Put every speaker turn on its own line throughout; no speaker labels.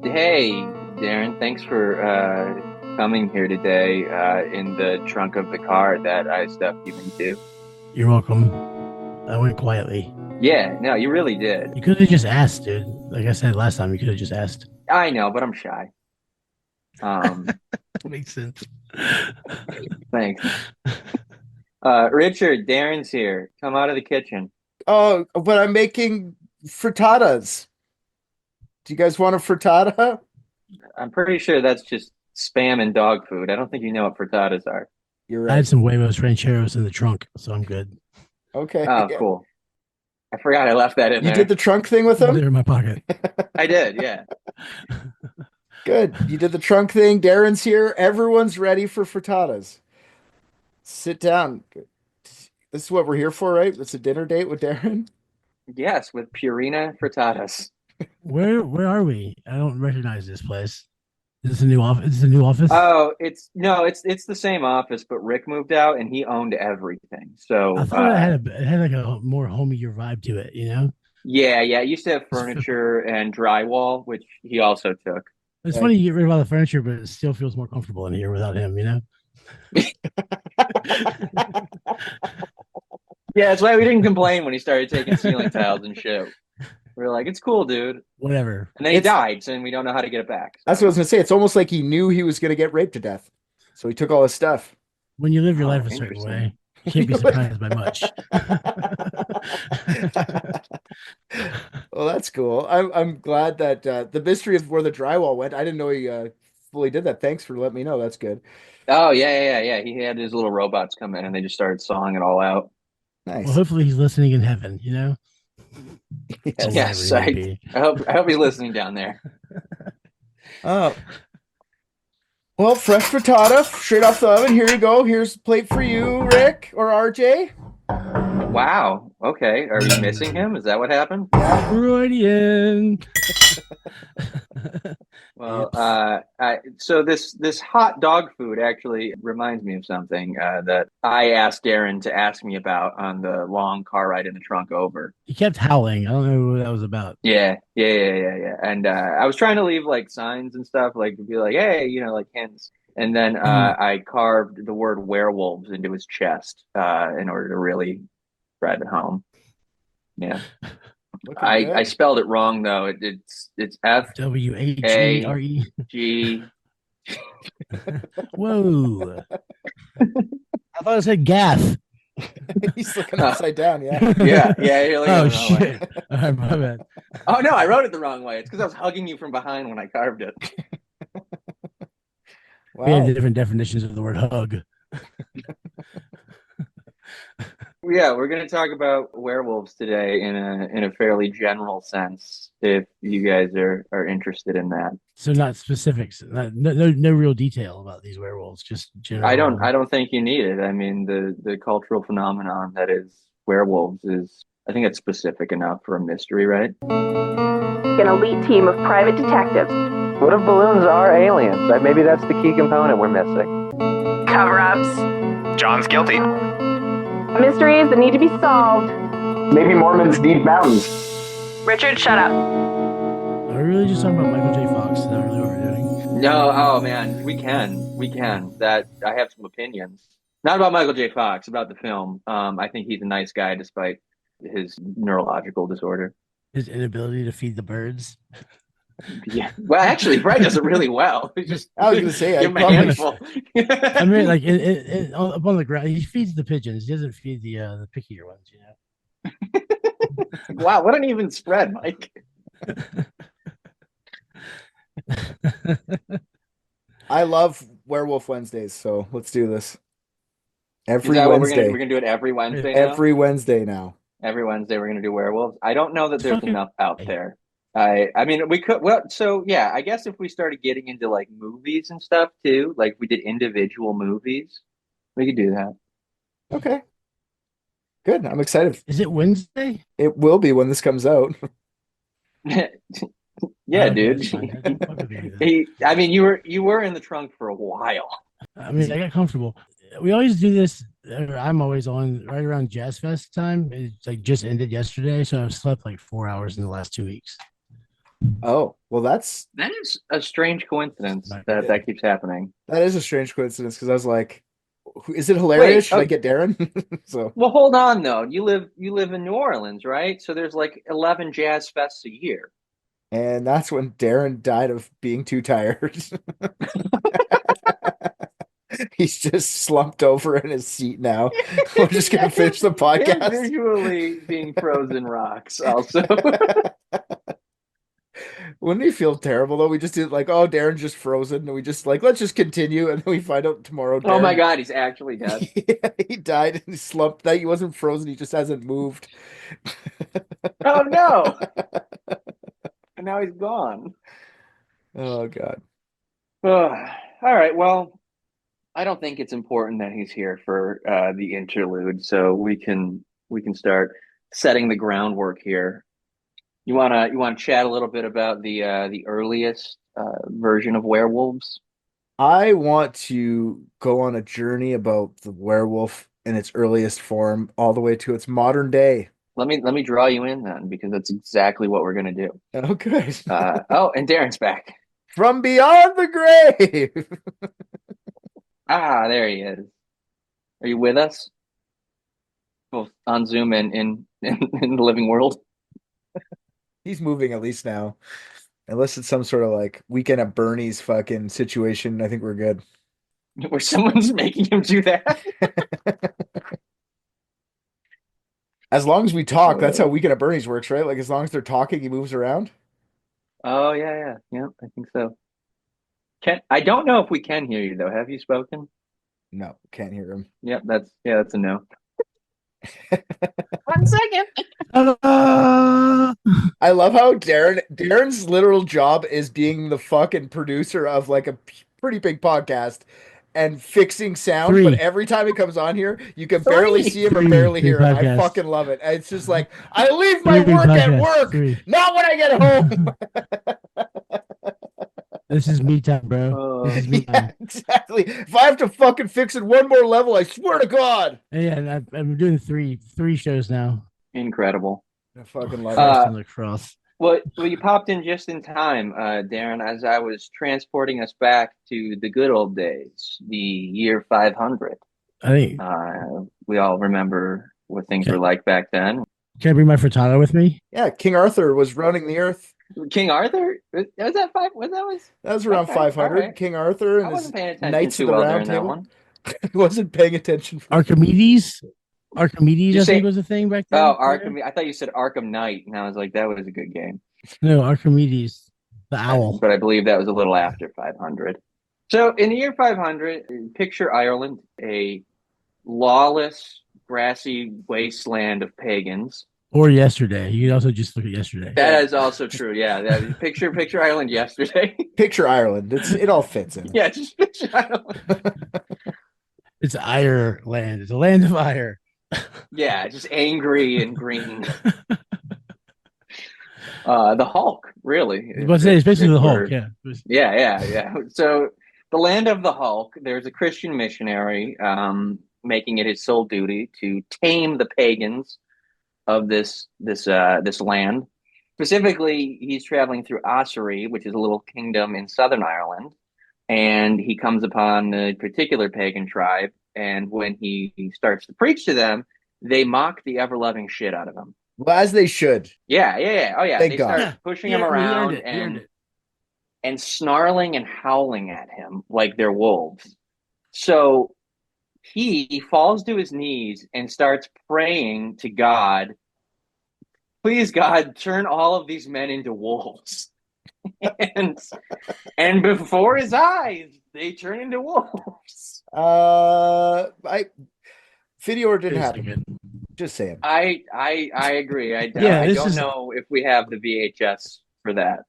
Hey, Darren, thanks for coming here today in the trunk of the car that I stuffed you into.
You're welcome. I went quietly.
Yeah, no, you really did.
You could have just asked, dude. Like I said last time, you could have just asked.
I know, but I'm shy.
Makes sense.
Thanks. Richard, Darren's here. Come out of the kitchen.
Oh, but I'm making frittatas. Do you guys want a frittata?
I'm pretty sure that's just spam and dog food. I don't think you know what frittatas are.
You're
I had
right.
some huevos rancheros in the trunk, so I'm good.
Okay.
Oh, cool. I forgot I left that in
You
there.
did the trunk thing with
They're
them?
in my pocket.
I did, yeah.
Good. You did the trunk thing. Darren's here. Everyone's ready for frittatas. Sit down. This is what we're here for, right? It's a dinner date with Darren.
Yes, with Purina frittatas.
Where are we? I don't recognize this place. Is this a new office? Is this a new office?
Oh, it's the same office, but Rick moved out and he owned everything. So
I thought it had like a more homier vibe to it, you know?
yeah, it used to have furniture and drywall, which he also took.
It's
Right.
funny you get rid of all the furniture, but it still feels more comfortable in here without him, you know?
Yeah, that's why we didn't complain when he started taking ceiling tiles and shit. We were like, it's cool, dude.
Whatever.
And then he
It's-
died, so we don't know how to get it back.
That's what I was gonna say. It's almost like he knew he was gonna get raped to death. So he took all his stuff.
When you live your
Oh,
life a certain
interesting.
way, you can't be surprised by much.
Well, that's cool. I'm glad that the mystery of where the drywall went. I didn't know he fully did that. Thanks for letting me know. That's good.
Oh, yeah. He had his little robots come in and they just started sawing it all out.
Nice.
Well, hopefully he's listening in heaven, you know?
Yes.
Or
Yes,
wherever he may be.
I hope he's listening down there.
Oh, well, fresh frittata straight off the oven. Here you go. Here's a plate for you, Rick or RJ.
Wow. Okay. Are we missing him? Is that what happened?
Freudian.
Well, so this hot dog food actually reminds me of something that I asked Darren to ask me about on the long car ride in the trunk over.
He kept howling. I don't know what that was about.
Yeah. And I was trying to leave like signs and stuff, like be like, hey, like hints. And then I carved the word werewolves into his chest in order to really drive it home. Yeah.
Looking
I
good.
spelled it wrong though. It's F
WHERE.
G.
Whoa. I thought it said Gath.
He's looking upside down. Yeah.
Yeah. You're looking
Oh,
at it the wrong way.
shit. All right, my bad.
Oh no, I wrote it the wrong way. It's because I was hugging you from behind when I carved it.
We had
Wow.
different definitions of the word hug.
Yeah, we're going to talk about werewolves today in a fairly general sense. If you guys are interested in that,
So not specifics, no real detail about these werewolves, just general.
I don't think you need it. I mean, the cultural phenomenon that is werewolves is, I think it's specific enough for a mystery, right?
An elite team of private detectives,
What if balloons are aliens? Maybe that's the key component we're missing.
cover-ups,
John's guilty.
mysteries that need to be solved.
Maybe Mormons need mountains.
Richard, shut up.
Are we really just talking about Michael J. Fox? Is that really what we're doing?
No, oh man, we can. That I have some opinions. Not about Michael J. Fox, about the film. I think he's a nice guy despite his neurological disorder.
His inability to feed the birds.
Yeah. Well, actually, Brett does it really well. Just
I was gonna say,
give him a
probably-
handful.
I mean, like up on the ground, he feeds the pigeons. He doesn't feed the pickier ones, you know.
Wow, what an even spread, Mike.
I love Werewolf Wednesdays, so let's do this.
Is
Every
that what
Wednesday.
we're gonna do it every Wednesday now?
Every Wednesday now.
Every Wednesday we're gonna do werewolves. I don't know that there's
Okay.
enough out there. I mean we could, well, so yeah, I guess if we started getting into like movies and stuff too, like we did individual movies, we could do that.
Okay. Good. I'm excited.
Is it Wednesday?
It will be when this comes out.
Yeah,
Okay,
dude.
that's fine. I'll agree with that.
I mean, you were in the trunk for a while.
I mean, I got comfortable. We always do this. I'm always on right around Jazz Fest time. It's like just ended yesterday, so I've slept like 4 hours in the last 2 weeks.
Oh, well,
That is a strange coincidence that keeps happening.
that is a strange coincidence because I was like, is it
Wait,
hilarious? Should I get Darren? So,
well, hold on though. You live in New Orleans, right? So there's like 11 jazz fests a year.
and that's when Darren died of being too tired. He's just slumped over in his seat now. We're just gonna finish the
Him
podcast.
visually being frozen rocks also.
Wouldn't he feel terrible though? We just did like, oh, Darren's just frozen, and we just like, let's just continue, and then we find out tomorrow
Oh my
Darren,
God, he's actually dead.
yeah, he died and he slumped. That he wasn't frozen, he just hasn't moved.
Oh no. And now he's gone.
Oh God.
Ugh. All right, well, I don't think it's important that he's here for the interlude, so we can start setting the groundwork here. You wanna chat a little bit about the earliest version of werewolves?
I want to go on a journey about the werewolf in its earliest form all the way to its modern day.
Let me draw you in then, because that's exactly what we're gonna do.
Oh, good.
Oh, and Darren's back.
From beyond the grave.
Ah, there he is. Are you with us? Both on Zoom and in the living world.
He's moving at least now. Unless it's some sort of like weekend at Bernie's fucking situation, I think we're good.
Where someone's making him do that.
As long as we talk, that's how weekend at Bernie's works, right? Like as long as they're talking, he moves around.
Oh yeah, I think so. I don't know if we can hear you though. Have you spoken?
No, can't hear him.
Yep, that's a no. 1 second.
I love how Darren's literal job is being the fucking producer of like a pretty big podcast and fixing sound, but
Three.
every time he comes on here, you can barely see him or
Three
barely hear him. I
podcasts.
fucking love it. It's just like I leave my
Three
work at
podcasts.
work,
Three.
not when I get home.
This is me time, bro. This is me
Yeah,
time.
exactly. If I have to fucking fix it one more level, I swear to God.
Yeah, and I'm doing three shows now.
Incredible.
I fucking love
Frost
it.
and lacrosse.
Well, you popped in just in time, Darren, as I was transporting us back to the good old days, the year 500.
I think.
We all remember what things
Okay.
were like back then.
Can I bring my frittata with me?
Yeah, King Arthur was running the earth.
King Arthur? Was that five?
That was around
Okay,
500.
all right.
King Arthur
I
and his
wasn't paying attention
Knights
too
of the
well
Round
during that
Table.
one.
He wasn't paying attention.
Archimedes,
You
I
say-
think was a thing back then.
Oh, Arkham. I thought you said Arkham Knight, and I was like, that was a good game.
No, Archimedes, the owl.
But I believe that was a little after 500. So in the year 500, picture Ireland, a lawless, grassy wasteland of pagans.
Or yesterday. You can also just look at yesterday.
That is also true. Yeah, picture Ireland yesterday.
Picture Ireland. It all fits in.
Yeah, just picture Ireland.
It's Ireland. It's a land of ire.
Yeah, just angry and green. The Hulk, really.
But it's basically the Hulk.
We're-
Yeah.
Yeah. So the land of the Hulk, there's a Christian missionary making it his sole duty to tame the pagans of this land. Specifically, he's traveling through Ossory, which is a little kingdom in southern Ireland, and he comes upon a particular pagan tribe. And when he starts to preach to them, they mock the ever-loving shit out of him.
Well, as they should.
Yeah. Oh yeah,
Thank
they
God.
start pushing
Yeah,
him
he earned
around
it. He earned it.
and snarling and howling at him like they're wolves. So he falls to his knees and starts praying to God, please God, turn all of these men into wolves. and before his eyes, they turn into wolves.
Video didn't
Seriously
happen.
good.
Just saying.
I agree. I
this
don't
is-
know if we have the VHS for that.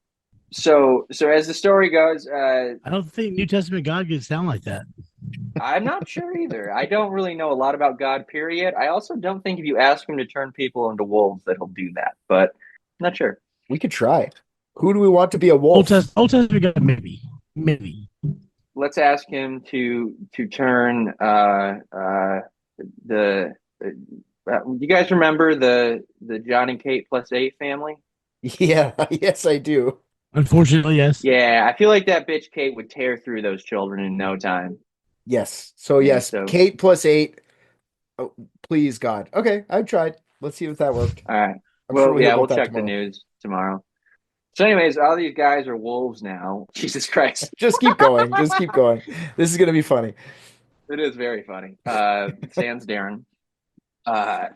So as the story goes,
I don't think New Testament God could sound like that.
I'm not sure either. I don't really know a lot about God, period. I also don't think if you ask him to turn people into wolves that he'll do that, but I'm not sure.
We could try. Who do we want to be a
Old
wolf?
Testament God, maybe.
Let's ask him to turn you guys remember the John and Kate +8 family?
Yeah, yes, I do.
Unfortunately, yes.
Yeah, I feel like that bitch Kate would tear through those children in no time.
Yes. So
And
yes,
so,
Kate plus 8. Oh, please God. Okay, I've tried. Let's see if that worked.
all right.
I'm sure
Well,
we'll hear
yeah, we'll
about that
check the
tomorrow.
news tomorrow. So, anyways, all these guys are wolves now. Jesus Christ.
Just keep going. Just keep going. This is gonna be funny.
It is very funny. Sans Darren. Uh,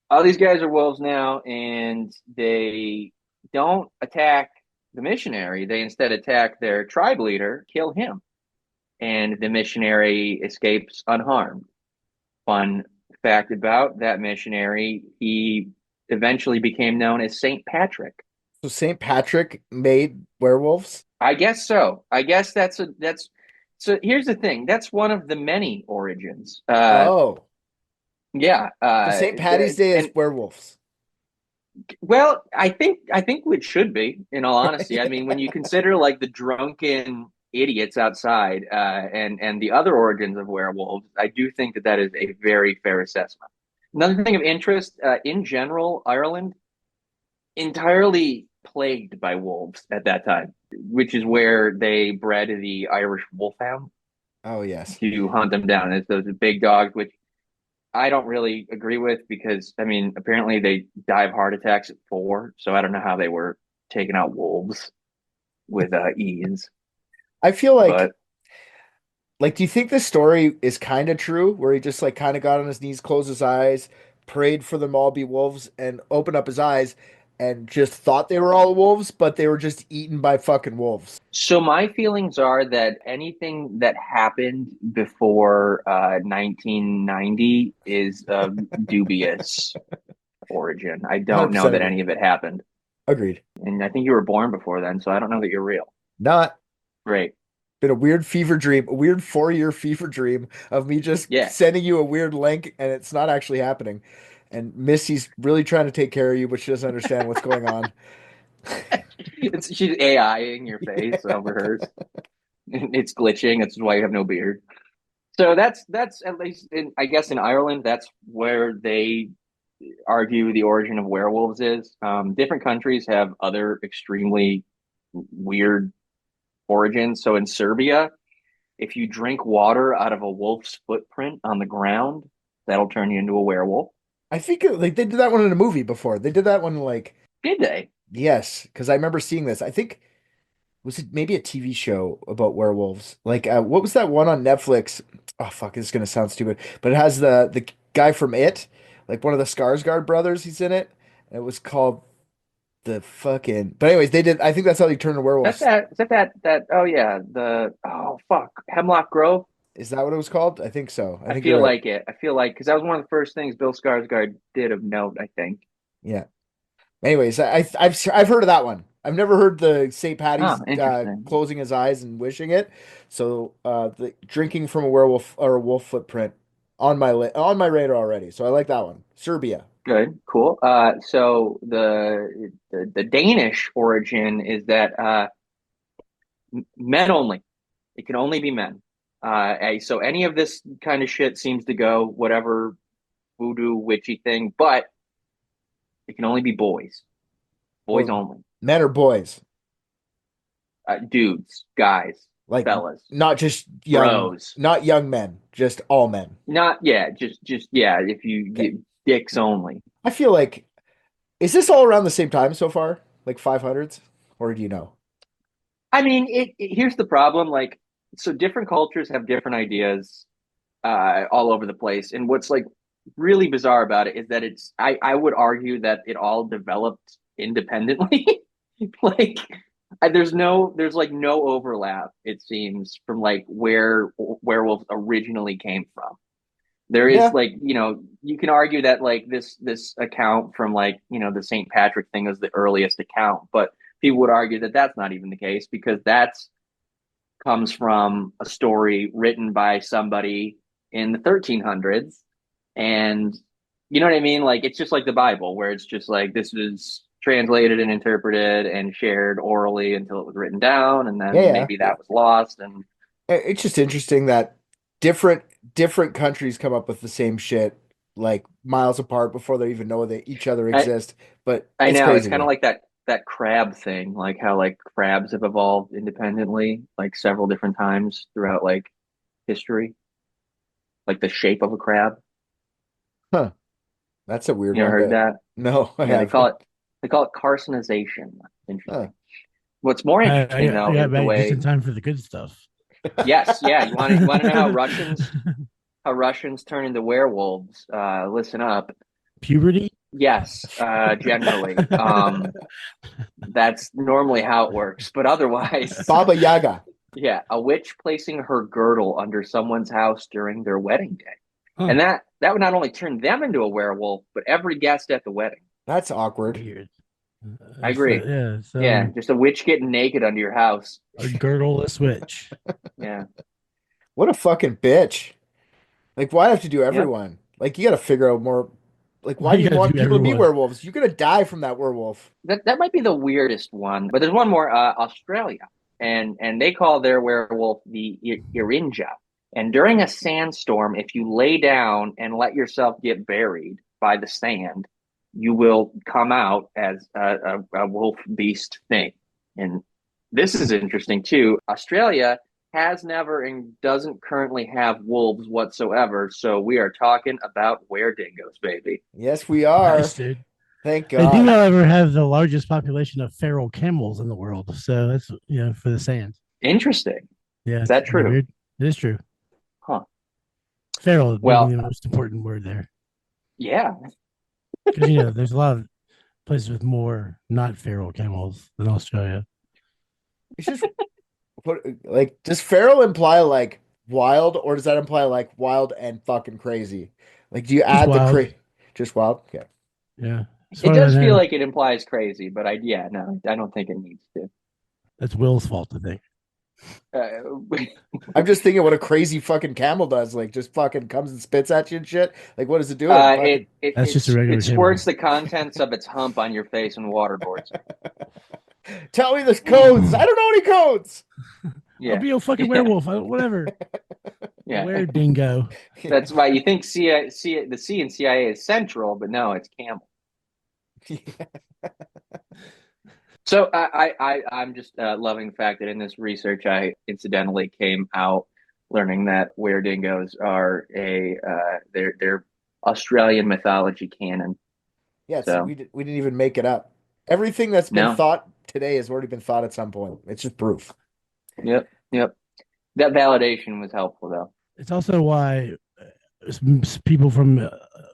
all these guys are wolves now, and they don't attack the missionary. They instead attack their tribe leader, kill him, and the missionary escapes unharmed. Fun fact about that missionary, he eventually became known as Saint Patrick.
So St. Patrick made werewolves.
I guess so. I guess that's so. Here's the thing. That's one of the many origins.
Oh,
Yeah.
so St. Patty's Day is
And
werewolves.
well, I think it should be. In all honesty, I mean, when you consider like the drunken idiots outside, and the other origins of werewolves, I do think that that is a very fair assessment. Another thing of interest, in general, Ireland entirely plagued by wolves at that time, which is where they bred the Irish wolfhound
Oh yes.
to hunt them down. It's those big dogs, which I don't really agree with because, I mean, apparently they die of heart attacks at 4, so I don't know how they were taking out wolves with ease.
I feel
But
like do you think this story is kind of true where he just like kind of got on his knees, closed his eyes, prayed for them all be wolves and opened up his eyes and just thought they were all wolves, but they were just eaten by fucking wolves.
so my feelings are that anything that happened before 1990 is of dubious origin. I don't know
100%
that
agree.
any of it happened.
Agreed.
And I think you were born before then, so I don't know that you're real.
Not
Great.
been a weird fever dream, a weird 4-year fever dream of me just
Yeah.
sending you a weird link and it's not actually happening. And Missy's really trying to take care of you, but she doesn't understand what's going on.
She's AIing your face over hers. It's glitching. That's why you have no beard. So that's at least I guess in Ireland, that's where they argue the origin of werewolves is. Different countries have other extremely weird origins. So in Serbia, if you drink water out of a wolf's footprint on the ground, that'll turn you into a werewolf.
I think like they did that one in a movie before. They did that one like
Did they?
yes, because I remember seeing this. I think was it maybe a TV show about werewolves? Like what was that one on Netflix? Oh fuck, this is gonna sound stupid, but it has the guy from It, like one of the Skarsgård brothers. He's in it. And it was called the fucking. But anyways, they did. I think that's how they turned to
That's
werewolves.
that. Is that? Oh yeah. Oh fuck. Hemlock Grove.
Is that what it was called? I think so. I
I
think you're
feel
right.
like it. I feel like because that was one of the first things Bill Skarsgård did of note. I think.
Yeah. Anyways, I've heard of that one. I've never heard the St.
Oh,
Patty's
interesting.
closing his eyes and wishing it. So the drinking from a werewolf or a wolf footprint on my radar already. So I like that one. Serbia.
Good, cool. So the Danish origin is that men only. It can only be men. So any of this kind of shit seems to go whatever voodoo witchy thing, but it can only be boys. Boys
Well,
only.
men or boys,
Dudes, guys,
like
fellas,
not just
bros.
not young men, just all men.
Not yeah, just yeah. If you
Okay.
get dicks only.
I feel like is this all around the same time so far? Like 500s? Or do you know?
I mean, here's the problem. Like, so different cultures have different ideas all over the place. And what's like really bizarre about it is that I would argue that it all developed independently. Like, there's like no overlap, it seems, from like where werewolves originally came from. There is
Yeah.
like, you can argue that like this account from like, the St. Patrick thing is the earliest account, but people would argue that that's not even the case because that's comes from a story written by somebody in the 1300s. And you know what I mean? Like, it's just like the Bible, where it's just like this was translated and interpreted and shared orally until it was written down. And
Yeah,
then
yeah.
maybe that was lost. And
It's just interesting that different different countries come up with the same shit like miles apart before they even know that each other
I,
exist. But
I
it's
know it's
crazy to
kind of
me.
like that. that crab thing, like how like crabs have evolved independently, like several different times throughout like history, like the shape of a crab.
Huh. That's a weird
You ever
one
heard
to.
that?
No, I
Yeah,
haven't.
they call it carcinization.
Huh.
Interesting. What's more interesting
I
though
got
is the
back just
way.
in time for the good stuff.
Yes, yeah. You want to know how Russians turn into werewolves? Listen up.
Puberty?
Yes, generally. That's normally how it works, but otherwise,
Baba Yaga.
yeah, a witch placing her girdle under someone's house during their wedding day.
Huh.
And that would not only turn them into a werewolf, but every guest at the wedding.
That's awkward.
Weird.
I agree.
Yeah, so
Yeah, just a witch getting naked under your house.
a girdle, a switch.
Yeah.
What a fucking bitch. Like, why have to do
Yep.
everyone? Like, you got to figure out more. Like, why
Why
do
you
you
gotta
want
do
people to be
everyone?
werewolves? You're gonna die from that werewolf.
That might be the weirdest one, but there's one more. Australia, and they call their werewolf the Irinja. And during a sandstorm, if you lay down and let yourself get buried by the sand, you will come out as a wolf beast thing. And this is interesting too. Australia has never and doesn't currently have wolves whatsoever. So we are talking about were-dingoes, baby.
Yes, we are.
Nice, dude.
Thank
They do,
God.
however, have the largest population of feral camels in the world. So that's for the sand.
Interesting.
Yeah,
Is that
isn't
true?
weird? It is true.
Huh.
Feral
Well,
being the most important word there,
yeah.
because there's a lot of places with more not feral camels than Australia.
It's just like, does feral imply like wild, or does that imply like wild and fucking crazy? Like, do you
Just
add the
wild.
just wild? Okay.
Yeah, as
It
far as
does
I
feel
know,
like it implies crazy, but yeah, no, I don't think it needs to.
that's Will's fault. I think.
I'm just thinking what a crazy fucking camel does. Like, just fucking comes and spits at you and shit. Like, what is it doing? Fucking...
That's just a regular
it
camel.
squirts the contents of its hump on your face and waterboards.
Tell me the codes. I don't know any codes.
I'll
Yeah,
be a fucking werewolf. Whatever.
yeah.
Where dingo?
That's why you think the C in CIA is central, but no, it's camel. So I'm just loving the fact that in this research, I incidentally came out learning that were-dingoes are they're Australian mythology canon.
Yeah, see,
So
we didn't even make it up. Everything that's been
no,
thought today has already been thought at some point. It's just proof.
yep. That validation was helpful though.
It's also why people from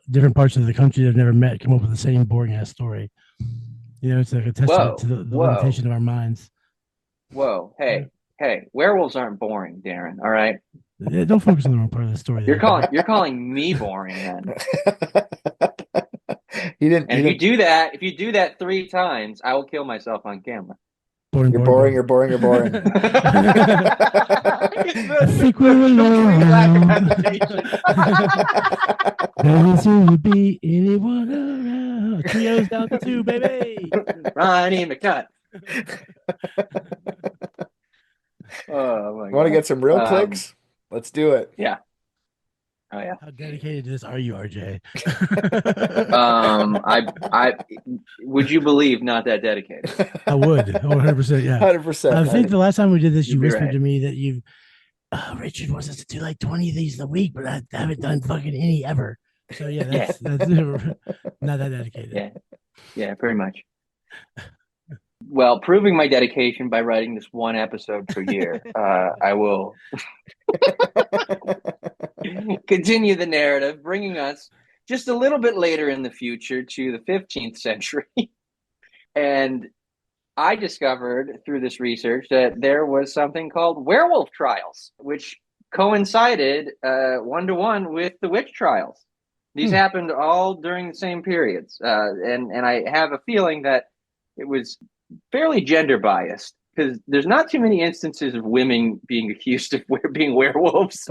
different parts of the country that have never met come up with the same boring ass story. It's like a testament to the limitation of our minds.
Whoa, hey, werewolves aren't boring, Darren. All right,
Yeah, don't focus on the wrong part of the story.
you're calling me boring then. If you do that 3 times, I will kill myself on camera.
Boring,
You're
boring,
boring. You're boring. You're boring.
I think we're alone. Doesn't seem to be anyone around. Trios down to 2, baby.
Ronnie McCut. Oh my God.
Want to get some real clicks? Let's do it.
Yeah. Oh yeah.
How dedicated to this are you, RJ?
I would you believe not that dedicated?
I would 100%. Yeah,
100%.
I think the last time we did this, you
You'd be
whispered
right.
to me that Richard wants us to do like 20 of these a week, but I haven't done fucking any ever. So yeah, that's not that dedicated.
Yeah, pretty much. Well, proving my dedication by writing this one episode per year, I will continue the narrative, bringing us just a little bit later in the future to the 15th century. And I discovered through this research that there was something called werewolf trials, which coincided 1-to-1 with the witch trials. These happened all during the same periods. And I have a feeling that it was fairly gender biased because there's not too many instances of women being accused of being werewolves.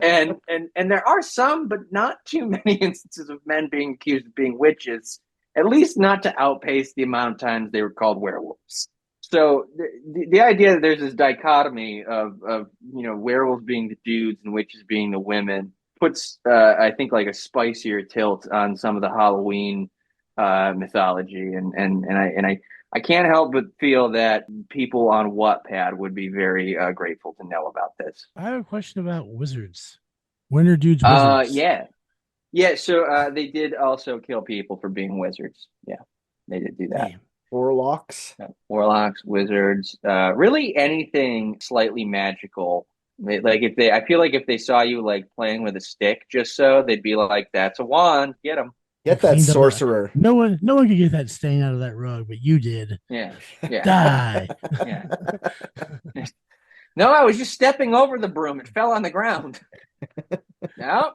and there are some, but not too many instances of men being accused of being witches, at least not to outpace the amount of times they were called werewolves. So the idea that there's this dichotomy of werewolves being the dudes and witches being the women puts I think like a spicier tilt on some of the Halloween mythology, and I I can't help but feel that people on Wattpad would be very grateful to know about this.
I have a question about wizards. Winter dudes wizards.
Yeah. So they did also kill people for being wizards. Yeah, they did do that.
Damn.
Warlocks.
Warlocks, wizards, really anything slightly magical. I feel like if they saw you like playing with a stick, just so they'd be like, "That's a wand, get them."
Get that sorcerer.
No one could get that stain out of that rug, but you did.
Yeah.
Die.
Yeah. No, I was just stepping over the broom. It fell on the ground. No,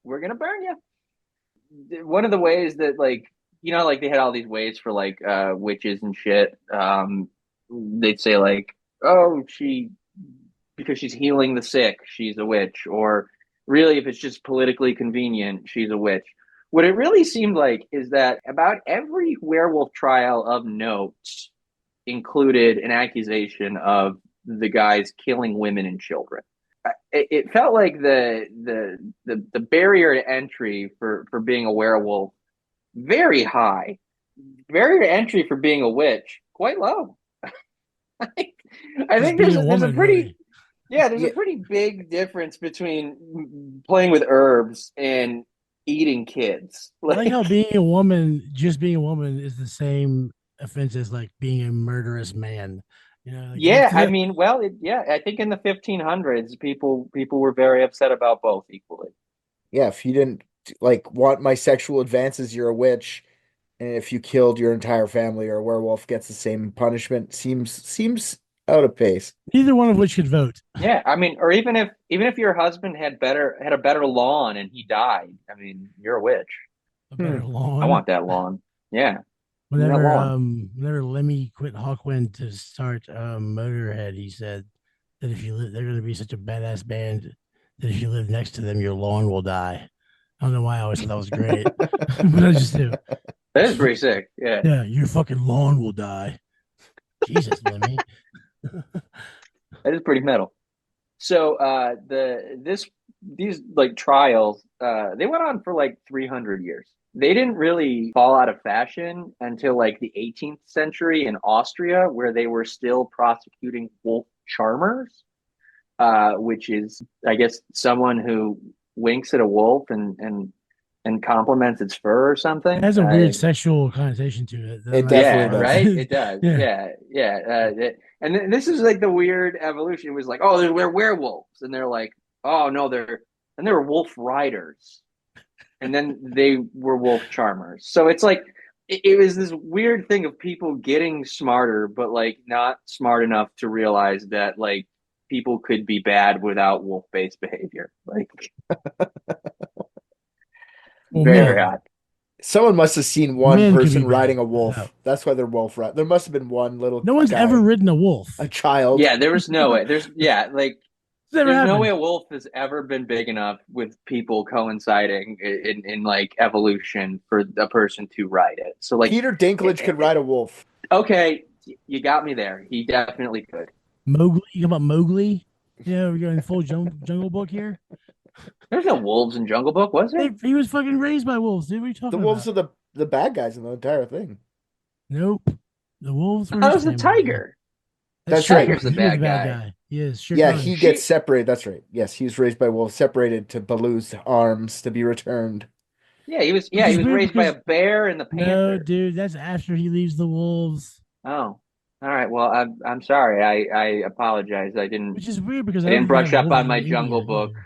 we're gonna burn you. One of the ways that like they had all these ways for like witches and shit. They'd say like, oh, because she's healing the sick, she's a witch, or really if it's just politically convenient, she's a witch. What it really seemed like is that about every werewolf trial of note included an accusation of the guys killing women and children. It felt like the barrier to entry for being a werewolf very high. Barrier to entry for being a witch quite low. I think there's a pretty a pretty big difference between playing with herbs and eating kids.
I like how being a woman is the same offense as like being a murderous man.
I mean, I think in the 1500s, people were very upset about both equally.
Yeah, if you didn't like want my sexual advances, you're a witch, and if you killed your entire family or a werewolf gets the same punishment, seems out of pace.
Neither one of which could vote.
Yeah, I mean, or even if your husband had a better lawn and he died, I mean, you're a witch.
A better lawn.
I want that lawn. Yeah.
Whenever Lemmy quit Hawkwind to start Motorhead, he said that they're going to be such a badass band that if you live next to them, your lawn will die. I don't know why I always thought that was great, but I just do.
That is pretty sick. Yeah.
Yeah, your fucking lawn will die. Jesus, Lemmy.
That is pretty metal. So these like trials, they went on for like 300 years. They didn't really fall out of fashion until like the 18th century in Austria, where they were still prosecuting wolf charmers, which is, I guess, someone who winks at a wolf and compliments its fur or something.
It has a weird sexual connotation to it.
It definitely does.
Right? It does. Yeah. And this is like the weird evolution. It was like, oh, they're werewolves, and they're like, oh no, they were wolf riders. And then they were wolf charmers. So it's like it was this weird thing of people getting smarter, but like not smart enough to realize that like people could be bad without wolf-based behavior. Like very odd.
Someone must have seen one person riding a wolf. No. That's why they're wolf riding. There must have been one little.
No one's ever ridden a wolf.
A child.
Yeah, there was no way. There's no way a wolf has ever been big enough with people coinciding in like evolution for a person to ride it. So like
Peter Dinklage could ride a wolf.
Okay, you got me there. He definitely could.
Mowgli, you about Mowgli? Yeah, we're going full Jungle Book here.
There's no wolves in Jungle Book, was there?
He was fucking raised by wolves, dude. What are you talking about?
The wolves are the bad guys in the entire thing.
Nope. The wolves were.
That was the tiger.
That's right.
Tiger's the bad guy.
Yes, sure.
Yeah, he gets separated. That's right. Yes, he was raised by wolves, separated to Baloo's arms to be returned.
Yeah, he was raised by a bear and the panther.
No, dude, that's after he leaves the wolves.
Oh. All right. Well, I'm sorry. I apologize. I didn't.
Which is weird because
I didn't brush up on my Jungle Book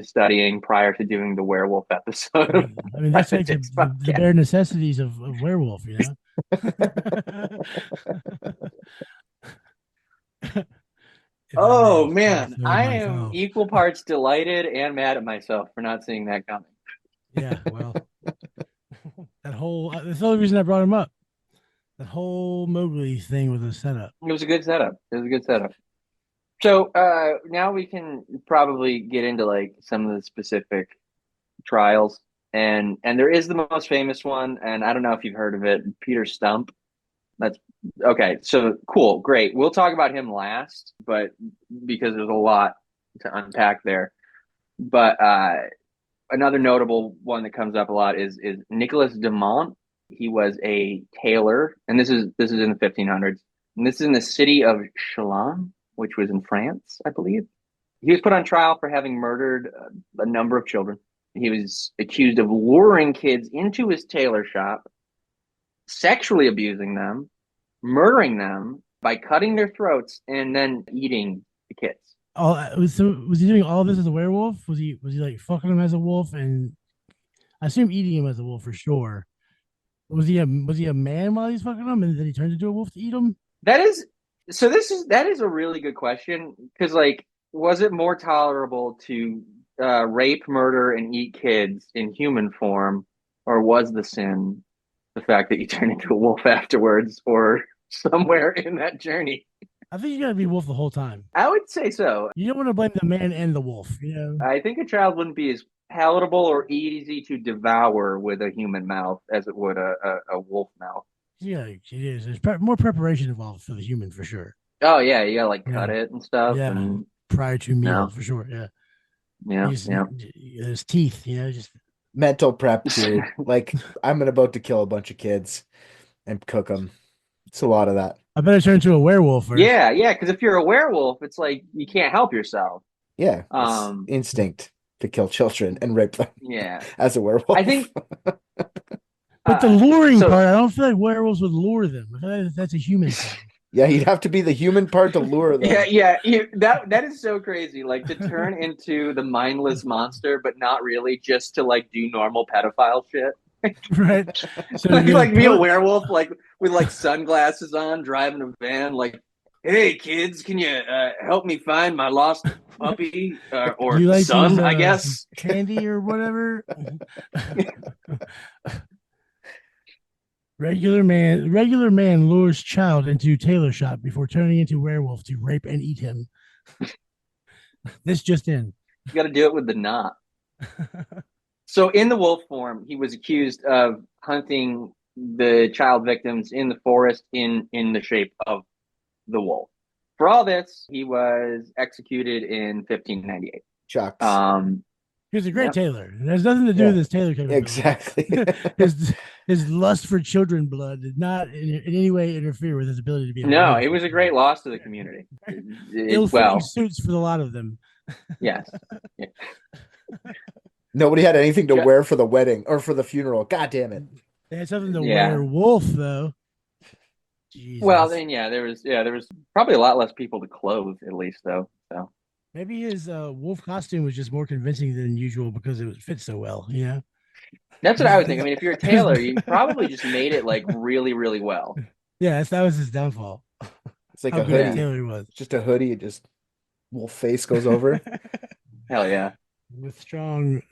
studying prior to doing the werewolf episode.
I mean, that's like the bare necessities of werewolf, you know.
Oh man, I am equal parts delighted and mad at myself for not seeing that coming.
Yeah, well, that's the only reason I brought him up. That whole Mowgli thing was a setup.
It was a good setup. So now we can probably get into like some of the specific trials, and there is the most famous one, and I don't know if you've heard of it, Peter Stump. That's okay. So cool, great. We'll talk about him last, but because there's a lot to unpack there. But another notable one that comes up a lot is Nicholas Dumont. He was a tailor, and this is in the 1500s, and this is in the city of Chalon, which was in France, I believe. He was put on trial for having murdered a number of children. He was accused of luring kids into his tailor shop, sexually abusing them, murdering them by cutting their throats, and then eating the kids.
Was he doing all this as a werewolf? Was he like fucking him as a wolf, and I assume eating him as a wolf for sure. Was he a man while he's fucking him, and then he turned into a wolf to eat him?
That is a really good question, because like, was it more tolerable to rape, murder, and eat kids in human form, or was the sin the fact that you turn into a wolf afterwards, or somewhere in that journey?
I think you gotta be wolf the whole time.
I would say so.
You don't want to blame the man and the wolf, you know?
I think a child wouldn't be as palatable or easy to devour with a human mouth as it would a wolf mouth.
Yeah, it is. There's more preparation involved for the human for sure.
Oh yeah, you gotta like cut it and stuff.
Yeah,
and
prior to meal for sure. Yeah,
yeah.
His teeth, just
Mental prep too. Like, I'm about to kill a bunch of kids and cook them. It's a lot of that.
I better turn into a werewolf first.
Yeah, because if you're a werewolf, it's like you can't help yourself.
Yeah, it's instinct to kill children and rape them.
Yeah,
as a werewolf.
I think.
But the luring part, I don't feel like werewolves would lure them. I feel like that's a human thing.
Yeah, you'd have to be the human part to lure them.
That is so crazy. Like, to turn into the mindless monster, but not really, just to like do normal pedophile shit.
Right. So
like be a werewolf, like with like sunglasses on, driving a van. Like, hey kids, can you help me find my lost puppy or
like
son?
these,
I guess
candy or whatever. Regular man lures child into tailor shop before turning into werewolf to rape and eat him. This just in.
You got to do it with the knot. So in the wolf form, he was accused of hunting the child victims in the forest in the shape of the wolf. For all this, he was executed in 1598.
Shucks.
He was a great tailor. It has nothing to do with his tailor capability.
Exactly.
his lust for children blood did not in any way interfere with his ability to be.
No, it was a great loss to the community.
Ill-fitting suits for a lot of them.
Yes. Yeah.
Nobody had anything to wear for the wedding or for the funeral. God damn it.
They had something to wear. Wolf though. Jesus.
Well, then there was probably a lot less people to clothe, at least though. So
maybe his wolf costume was just more convincing than usual because it fit so well.
That's
what I would think. I mean, if you're a tailor, you probably just made it like really, really well.
Yeah, that was his downfall.
It's like a hoodie.
Tailor was
just a hoodie. It just wolf face goes over.
Hell yeah.
With strong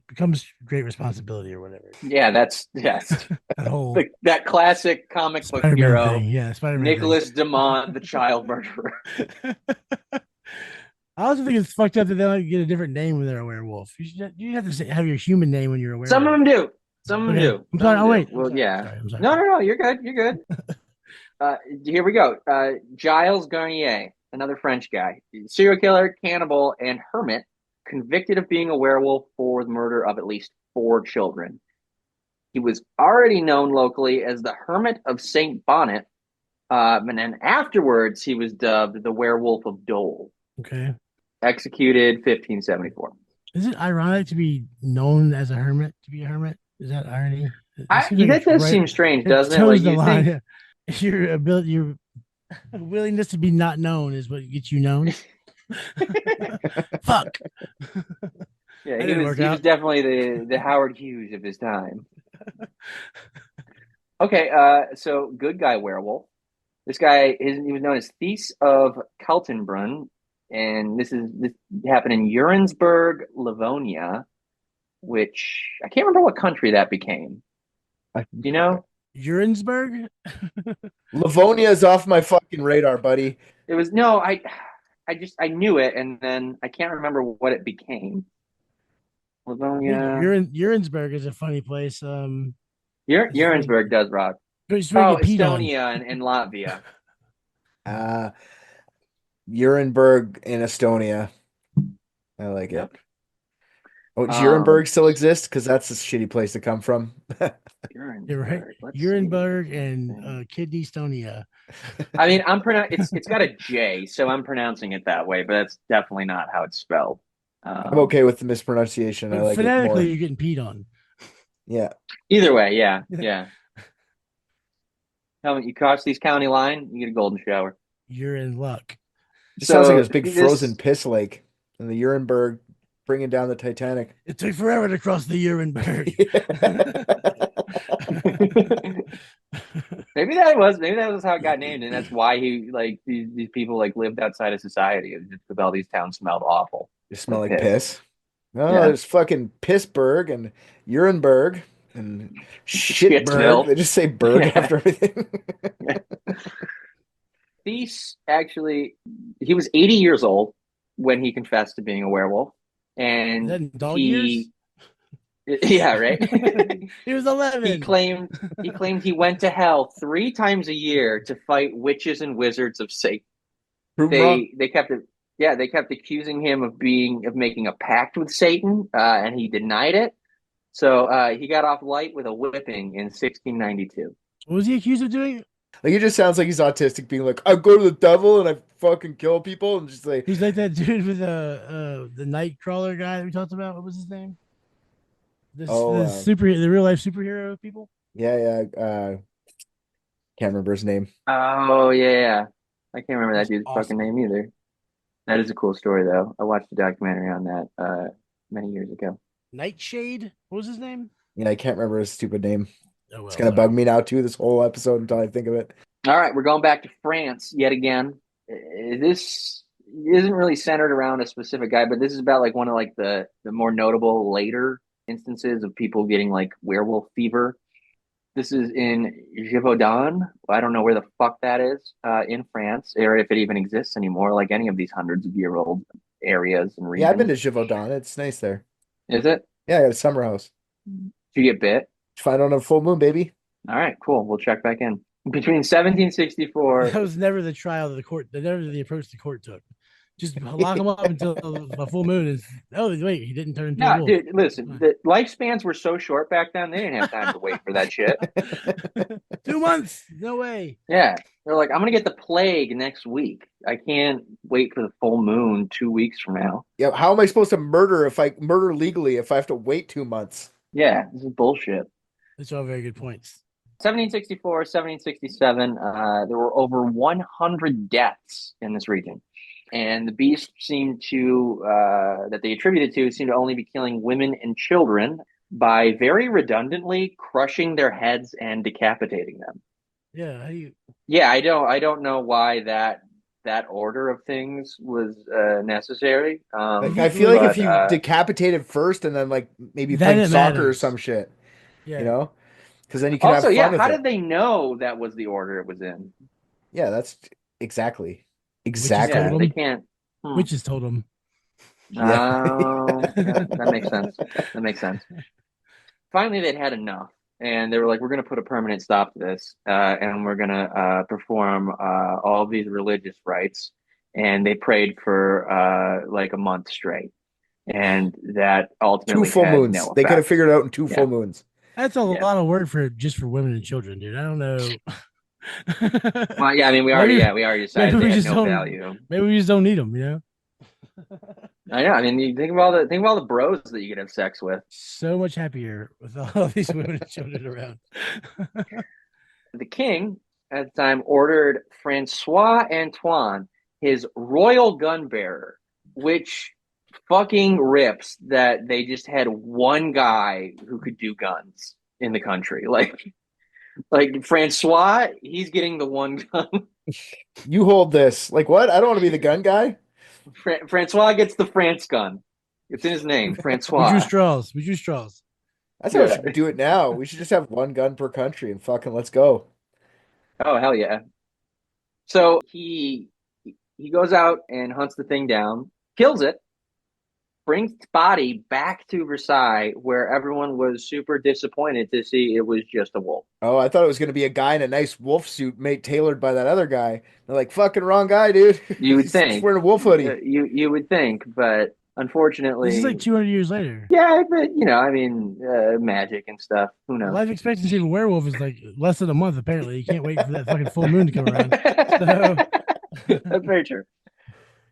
becomes great responsibility or whatever.
Yeah, that's
that whole
that classic comic book hero.
Thing. Yeah, Spider-Man
Nicholas Demont, the child murderer.
I also think it's fucked up that they like get a different name when they're a werewolf. You have to have your human name when you're a werewolf.
Some of them do. Some of them do.
I'm sorry. Oh wait.
Well, yeah. Sorry. No. You're good. You're good. Here we go. Giles Garnier, another French guy, serial killer, cannibal, and hermit, convicted of being a werewolf for the murder of at least 4 children. He was already known locally as the Hermit of St. Bonnet, and then afterwards he was dubbed the Werewolf of Dole.
Okay.
Executed 1574.
Is it ironic to be known as a hermit, to be a hermit? Is that irony?
That does seem strange, doesn't it?
Like you think your ability, your willingness to be not known is what gets you known. Fuck.
Yeah, he was definitely the Howard Hughes of his time. Okay, so good guy werewolf. This guy he was known as Thies of Kaltenbrunn, and this happened in Urinsburg, Livonia, which I can't remember what country that became. You know?
Urinsburg?
Livonia is off my fucking radar, buddy.
It was I knew it, and then I can't remember what it became. Livonia.
Urinsburg is a funny place.
Urinsburg does rock. Estonia and Latvia.
Urinsburg in Estonia. I like it. Oh,
Um,
Jurenberg still exists because that's a shitty place to come from.
You're right.
Nuremberg. Let's see.
Nuremberg and Kidney Estonia.
I mean, it's got a J, so I'm pronouncing it that way, but that's definitely not how it's spelled.
I'm okay with the mispronunciation. I
But
like it
phonetically,
more.
you're getting peed on.
Yeah.
Either way, yeah, yeah. Tell me, you cross these county line, you get a golden shower.
You're in luck.
Just sounds like
So
this big frozen piss lake in the Nuremberg bringing down the Titanic.
It took forever to cross the Nuremberg.
maybe that was how it got named, and that's why he like these people like lived outside of society because all these towns smelled awful.
You smell
Like
like piss. No,
Yeah.
there's fucking Pissburg and Urenberg and Shitberg.
Shitsville.
They just say Berg
Yeah.
after everything.
Thies actually, he was 80 years old when he confessed to being a werewolf,
Is that
and
in dog years?
yeah, right.
He was 11.
He claimed he went to hell 3 times a year to fight witches and wizards of Satan.
Prove 'em wrong.
They kept it. Yeah, they kept accusing him of making a pact with Satan, and he denied it. So he got off light with a whipping in 1692.
What was he accused of doing?
Like it just sounds like he's autistic, being like, I go to the devil and I fucking kill people, and just like
He's like that dude with the Nightcrawler guy that we talked about. What was his name? The the real life superhero people.
yeah. Can't remember his name.
Oh yeah, I can't remember that
That's
dude's
awesome.
fucking name either. That is a cool story though. I watched a documentary on that many years ago.
Nightshade. What was his name?
Yeah, I can't remember his stupid name.
Oh well.
It's gonna bug me now too, this whole episode until I think of it.
All right, we're going back to France yet again. This isn't really centered around a specific guy, but this is about like one of like the more notable later instances of people getting like werewolf fever. This is in Gévaudan. I don't know where the fuck that is in France, or if it even exists anymore, like any of these hundreds of year old areas and
Yeah, I've been to
regions.
Gévaudan. It's nice there.
Is it?
Yeah, I got a summer house.
Did you get bit?
Find on a full moon, baby.
All right, cool. We'll check back in. Between 1764.
That was never the trial that the court. Never the approach the court took. Just lock him up until a full moon is. Oh wait, he didn't turn into a
No,
wolf.
dude, listen, the lifespans were so short back then, they didn't have time to wait for that shit.
2 months? No way.
Yeah. They're like, I'm going to get the plague next week. I can't wait for the full moon 2 weeks from now.
Yeah, how am I supposed to murder legally if I have to wait 2 months?
Yeah, this is bullshit.
Those are all very good points.
1764, 1767, there were over 100 deaths in this region. And the beast that they attributed to seemed to only be killing women and children by very redundantly crushing their heads and decapitating them.
Yeah, how do you?
Yeah, I don't know why that order of things was necessary.
Like, I feel like if you
but,
decapitated first and then like maybe
Then
played
it
soccer or
matters.
some shit,
Yeah.
you know, because then you can
also,
have
yeah,
fun with
how
it.
did they know that was the order it was in?
Yeah, that's exactly.
Yeah,
Yeah,
told
they
them.
can't.
Witches told him.
Oh, yeah, that makes sense. That makes sense. Finally, they'd had enough, and they were like, "We're going to put a permanent stop to this, and we're going to perform all of these religious rites." And they prayed for like a month straight, and that ultimately
2 full
had
moons.
no
They could have
effect.
figured it out in 2
Yeah.
full moons.
That's a lot of work for women and children, dude. I don't know.
Well, yeah, I mean, we already decided they had no value.
Maybe we just don't need them, you know.
I know. I mean, you think of all the bros that you could have sex with.
So much happier with all these women and children around.
The king at the time ordered Francois Antoine, his royal gun bearer, which fucking rips that they just had one guy who could do guns in the country. Like Francois, he's getting the one gun.
You hold this. Like what? I don't want to be the gun guy.
Francois gets the France gun. It's in his name, Francois.
We drew straws.
That's how we should do it now. We should just have one gun per country and fucking let's go.
Oh, hell yeah. So he goes out and hunts the thing down, kills it, brings its body back to Versailles, where everyone was super disappointed to see it was just a wolf.
Oh, I thought it was going to be a guy in a nice wolf suit tailored by that other guy. They're like, fucking wrong guy, dude.
You would
He's
think.
wearing a wolf hoodie.
You would think, but unfortunately,
This is like 200 years later.
yeah, but I mean, magic and stuff. Who knows?
Life expectancy of a werewolf is like less than a month. Apparently, you can't wait for that fucking full moon to come around. So,
That's very true.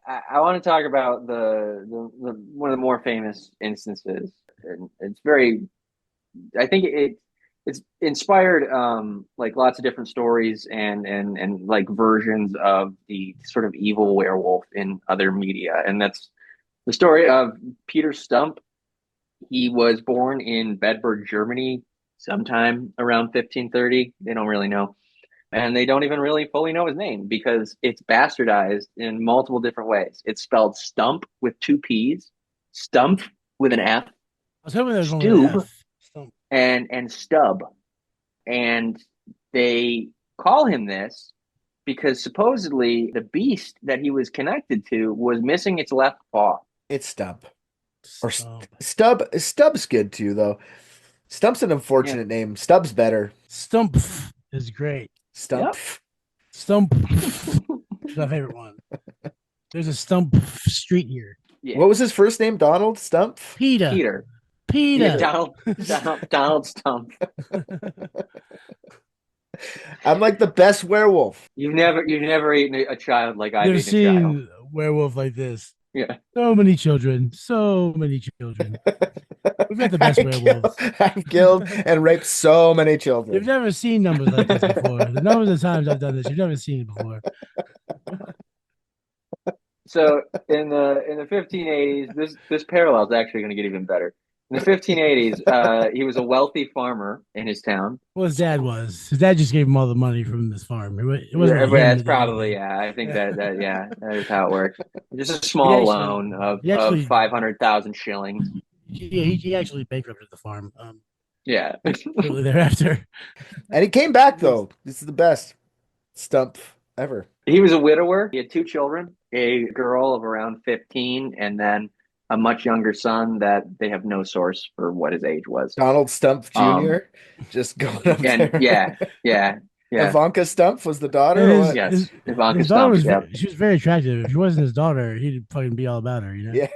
I want to talk about the one of the more famous instances, and it's very. I think it's inspired like lots of different stories and like versions of the sort of evil werewolf in other media, and that's the story of Peter Stump. He was born in Bedburg, Germany, sometime around 1530. They don't really know. And they don't even really fully know his name because it's bastardized in multiple different ways. It's spelled Stump with two P's, Stump with an F,
I was hoping there was only an
Stube,
F. Stump.
and Stub. And they call him this because supposedly the beast that he was connected to was missing its left paw.
It's Stump. Or
Stump.
Stub. Stub's good too, though. Stump's an unfortunate name. Stub's better.
Stump is great.
Stump.
Yep.
Stump is my favorite one. There's a Stump street here.
Yeah.
What was his first name? Donald Stump?
Peter.
Peter.
Yeah, Donald Stump.
I'm like the best werewolf.
You've never eaten a child like I've
Never
eaten a child.
seen a werewolf like this.
Yeah.
So many children. So many children. We've got the best werewolves.
I've killed and raped so many
You've
children.
never seen numbers like this before. The numbers of times I've done this, you've never seen it before.
So in the 1580s, this parallel is actually going to get even better. In the 1580s, he was a wealthy farmer in his town.
Well, his dad was. His dad just gave him all the money from this farm. It wasn't like him
That's
that did
probably,
anything.
I think that is how it works. Just a small
He actually-
loan of
he actually-
500,000 shillings.
Yeah, he actually bankrupted the farm
Yeah.
shortly thereafter.
And he came back, though. This is the best Stump ever.
He was a widower. He had two children, a girl of around 15, and then a much younger son that they have no source for what his age was.
Donald Stump Jr. Just going up
And
there.
yeah.
Ivanka Stump was the daughter.
And
or
his-
what?
Yes,
his-
Ivanka
His daughter
Stump.
was
Yeah.
she was very attractive. If she wasn't his daughter, he'd fucking be all about her, you know?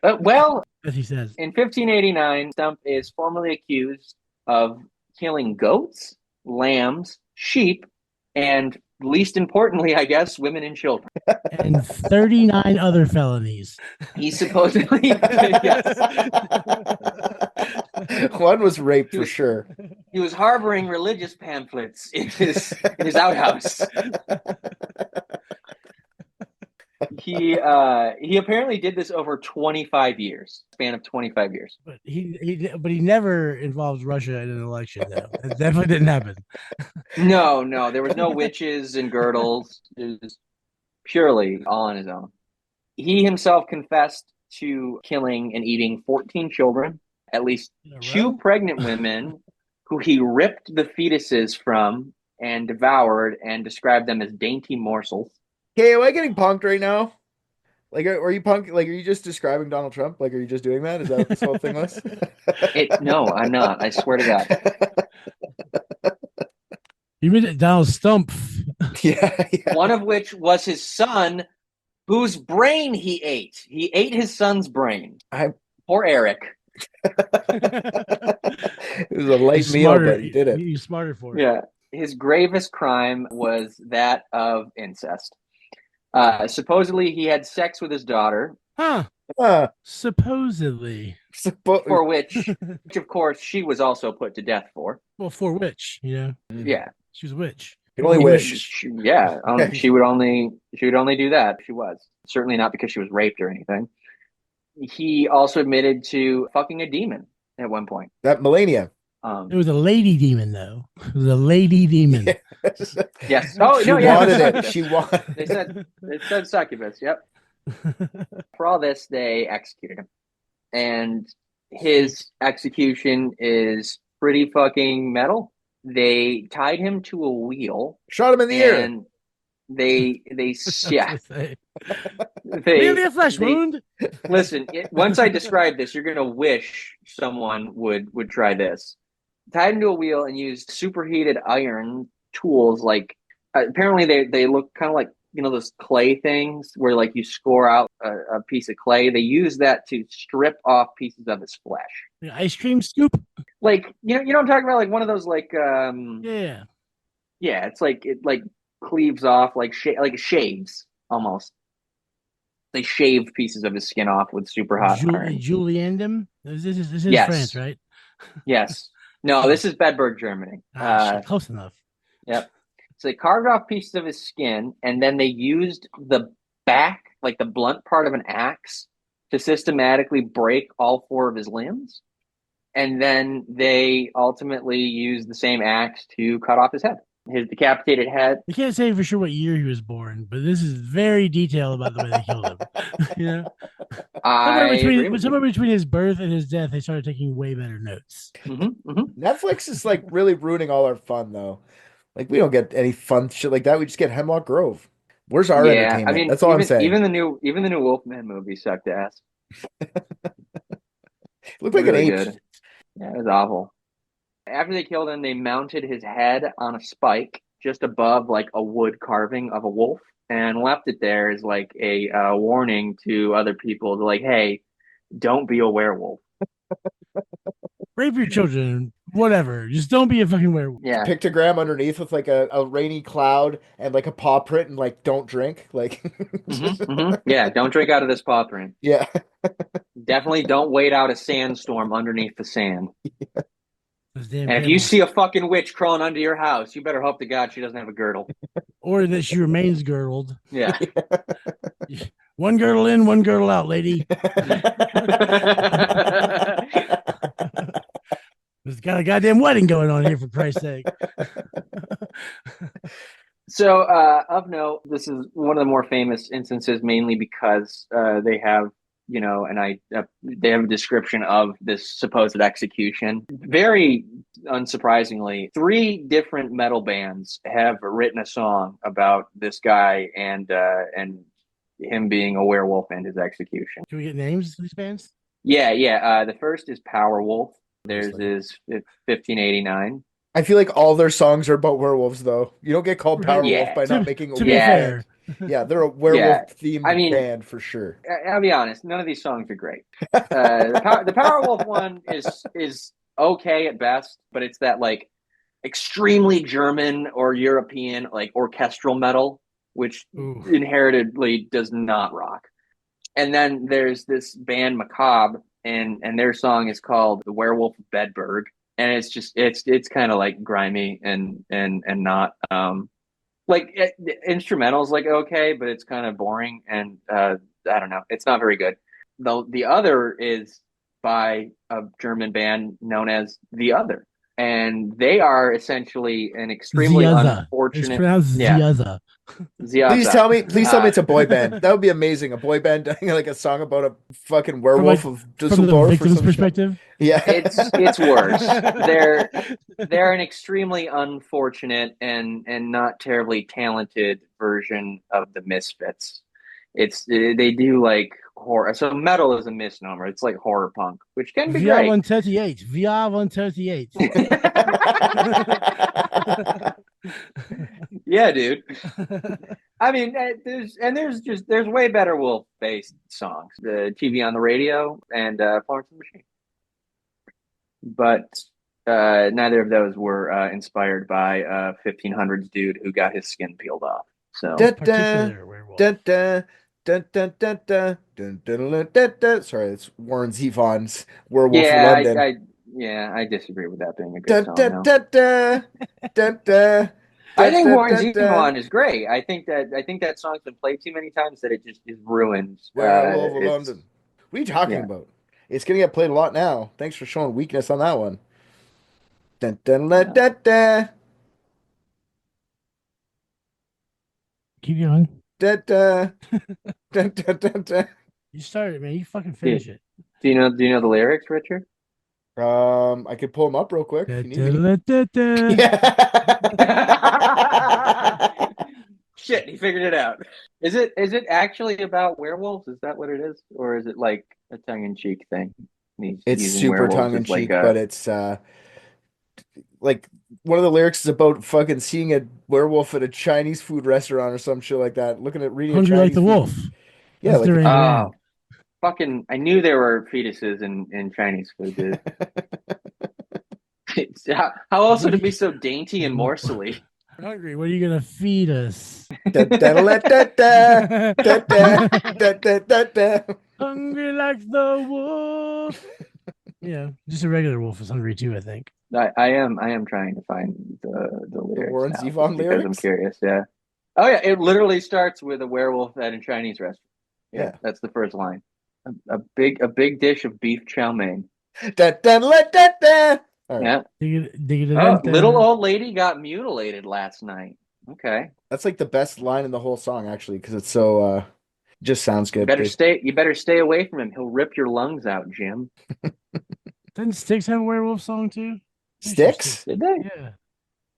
Yeah.
Well,
As he says.
in 1589, Stump is formally accused of killing goats, lambs, sheep, and least importantly, I guess, women and children.
And 39 other felonies.
He supposedly, yes,
One was rape for sure.
he was harboring religious pamphlets in his outhouse. He apparently did this over 25 years, span of 25 years.
But he never involved Russia in an election, though. It definitely didn't happen.
No, there was no witches and girdles. It was purely all on his own. He himself confessed to killing and eating 14 children, at least
In a
two
row?
pregnant women who he ripped the fetuses from and devoured and described them as dainty morsels.
Okay, am I getting punked right now? Like, are you punk? Like, are you just describing Donald Trump? Like, are you just doing that? Is that what this whole thing was?
No, I'm not. I swear to God.
You mean Donald Stump?
yeah.
One of which was his son, whose brain he ate. He ate his son's brain. Poor Eric.
It was a light meal, but he did it.
He's smarter for it.
Yeah. His gravest crime was that of incest. Supposedly, he had sex with his daughter,
Huh.
Huh.
Supposedly.
for which, of course, she was also put to death for.
Well, for which, you know?
Yeah.
She was a witch.
You can only wish.
She would only do that if she was. Certainly not because she was raped or anything. He also admitted to fucking a demon at one point.
That Melania.
It was a lady demon, though. It was a lady demon.
Yes. Oh
She
no, yeah.
wanted it.
Succubus.
She wanted
It said succubus. Yep. For all this, they executed him, and his execution is pretty fucking metal. They tied him to a wheel.
Shot him in the ear.
And they yeah.
Maybe a flesh wound.
Listen, once I describe this, you're gonna wish someone would try this. Tied him to a wheel and used superheated iron tools. Like apparently they look kind of like those clay things where like you score out a piece of clay. They use that to strip off pieces of his flesh.
The ice cream scoop.
Like you know what I'm talking about, like one of those like
Yeah.
yeah, it's like it like cleaves off like like shaves almost. They shave pieces of his skin off with super hot iron.
Juliandum. This is
Yes.
France, right?
Yes. No, this is Bedburg, Germany.
Shit, close enough.
Yep. So they carved off pieces of his skin, and then they used the back, like the blunt part of an axe, to systematically break all 4 of his limbs. And then they ultimately used the same axe to cut off his head, his decapitated head.
You can't say for sure what year he was born, but this is very detailed about the way they killed him. You know, somewhere between his birth and his death, they started taking way better notes.
Netflix is like really ruining all our fun, though. Like we don't get any fun shit like that. We just get Hemlock Grove. Where's our entertainment?
I mean,
that's all I'm saying.
Even the new Wolfman movie sucked ass.
Looked like really an ape.
Good. Yeah, it was awful. After they killed him, they mounted his head on a spike just above like a wood carving of a wolf, and left it there as like a warning to other people to like, hey, don't be a werewolf.
Rape your children, whatever. Just don't be a fucking werewolf.
Yeah.
Pictogram underneath with like a rainy cloud and like a paw print and like don't drink. Like
Yeah, don't drink out of this paw print.
Yeah.
Definitely don't wait out a sandstorm underneath the sand.
Yeah.
And if you see a fucking witch crawling under your house, you better hope to God she doesn't have a girdle.
Or that she remains girdled.
Yeah.
One girdle in, one girdle out, lady. There's got a goddamn wedding going on here, for Christ's sake.
So, of note, this is one of the more famous instances, mainly because they have, they have a description of this supposed execution. Very unsurprisingly, 3 different metal bands have written a song about this guy and him being a werewolf and his execution.
Can we get names of these bands?
Yeah. The first is Powerwolf. Theirs is 1589.
I feel like all their songs are about werewolves, though. You don't get called Powerwolf by not making a
to be fair.
Yeah, they're a werewolf themed band for sure.
I'll be honest, none of these songs are great. The Powerwolf one is okay at best, but it's that like extremely German or European like orchestral metal, which inheritedly does not rock. And then there's this band Macabre, and their song is called The Werewolf of Bedburg. And it's just it's kind of like grimy and not like instrumentals like okay, but it's kind of boring and I don't know, it's not very good. The other is by a German band known as The Other, and they are essentially an extremely unfortunate.
It's pronounced Ziaza.
Please tell me it's a boy band. That would be amazing. A boy band doing like a song about a fucking werewolf of Dusseldorf.
From the victim's perspective.
Yeah,
it's worse. They're an extremely unfortunate and not terribly talented version of the Misfits. They do like horror. So metal is a misnomer. It's like horror punk, which can be great.
VR 138.
Yeah, dude. I mean, there's way better wolf based songs. The TV on the Radio and Florence and the Machine. But neither of those were inspired by 1500s dude who got his skin peeled off. So
sorry, it's Warren Zevon's Werewolf of London.
I disagree with that being a good song. I think Warren Zevon is great. I think that song's been played too many times that it just is ruined.
Werewolf of London. What are you talking about? It's gonna get played a lot now. Thanks for showing weakness on that one.
Keep going. You started, man. You fucking finish it.
Do you know the lyrics, Richard?
I could pull them up real quick.
Shit, he figured it out. Is it actually about werewolves? Is that what it is, or is it like a tongue-in-cheek thing?
It's super tongue-in-cheek, but it's like one of the lyrics is about fucking seeing a werewolf at a Chinese food restaurant or some shit like that. Looking at reading a
Hungry like
Chinese
the
food.
wolf.
Yeah,
That's
like
Duran Duran.
Oh, fucking! I knew there were fetuses in Chinese food, dude. How else would it be so dainty and morsely?
We're hungry. What are you gonna feed us?
da, da, da, da, da, da, da, da, da, da, da.
Hungry like the wolf. Yeah, just a regular wolf is hungry too, I think.
I am trying to find the lyrics
Warren
now,
Zevon
just because I'm
lyrics?
curious. Yeah. Oh yeah, it literally starts with a werewolf at a Chinese restaurant.
Yeah.
That's the first line. A big dish of beef chow mein.
Da, da, da, da, da. All right.
Yeah. Oh, little old lady got mutilated last night. Okay.
That's like the best line in the whole song, actually, because it's so just sounds good.
You better stay away from him. He'll rip your lungs out, Jim.
Didn't Styx have a werewolf song too?
Styx?
Did they?
Yeah.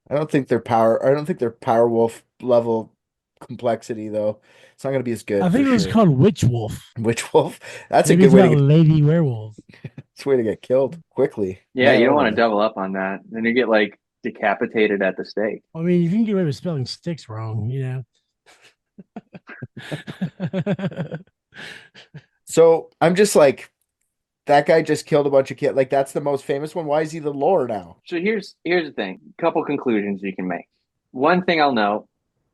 I don't think they're power wolf level complexity though. It's not gonna be as good.
I think it was called Witch Wolf.
Witch Wolf. That's
Maybe
a
it's
good way
about
to
lady werewolf.
it's a way to get killed quickly.
Yeah,
Man,
you don't
oh
want to
my.
double up on that. Then you get like decapitated at the stake.
I mean, if you can get away with spelling Styx wrong,
So I'm just like, that guy just killed a bunch of kids. Like that's the most famous one. Why is he the lore now?
So here's the thing. Couple conclusions you can make. One thing I'll note,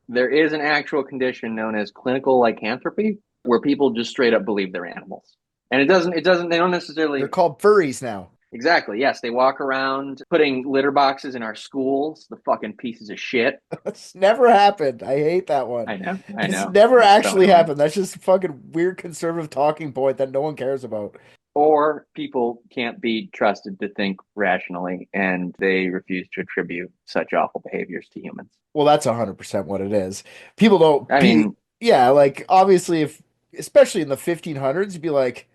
there is an actual condition known as clinical lycanthropy, where people just straight up believe they're animals. And they don't necessarily.
They're called furries now.
Exactly. Yes. They walk around putting litter boxes in our schools, the fucking pieces of shit.
That's never happened. I hate that one.
I know.
It's never
It's
actually
so
happened. That's just a fucking weird conservative talking point that no one cares about.
Or people can't be trusted to think rationally and they refuse to attribute such awful behaviors to humans.
Well, that's 100% what it is. People don't.
I mean,
yeah, like obviously, especially in the 1500s, you'd be like,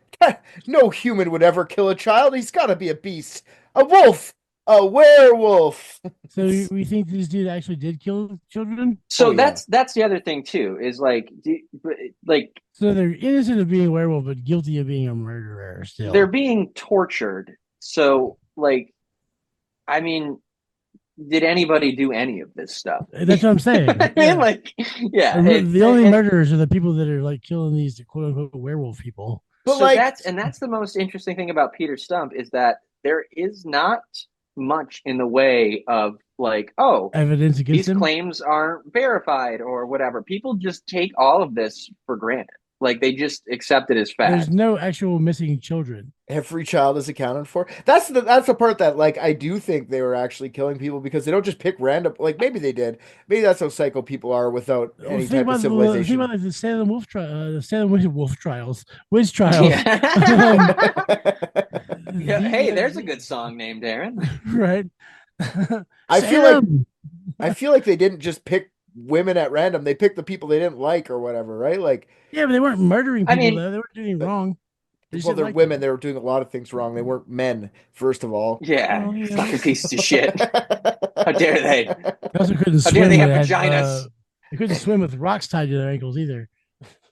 no human would ever kill a child. He's got to be a beast, a wolf, a werewolf.
So we think this dude actually did kill children?
So
yeah.
that's the other thing too, is like
so they're innocent of being a werewolf, but guilty of being a murderer still.
They're being tortured. So like, I mean, did anybody do any of this stuff?
That's what I'm saying.
I mean, like, yeah.
The only murderers are the people that are like killing these quote unquote werewolf people.
But so like, that's the most interesting thing about Peter Stump is that there is not much in the way of like,
evidence against
these
him?
claims aren't verified or whatever. People just take all of this for granted. Like they just accept it as fact.
There's no actual missing children.
Every child is accounted for. That's the part that like I do think they were actually killing people because they don't just pick random. Like maybe they did. Maybe that's how psycho people are without any type of civilization.
Think about like the Salem Wolf trial, the Salem Wolf trials, Wiz trials.
Yeah. Hey, there's a good song named Darren.
Right.
I feel like they didn't just pick women at random. They picked the people they didn't like or whatever, right? Like,
yeah, but they weren't murdering people. Though. They weren't doing wrong.
Well, they're women. Them. They were doing a lot of things wrong. They weren't men, first of all.
Yeah, fucking pieces of shit. How dare they?
They also couldn't swim. How dare they have vaginas? They couldn't swim with rocks tied to their ankles either.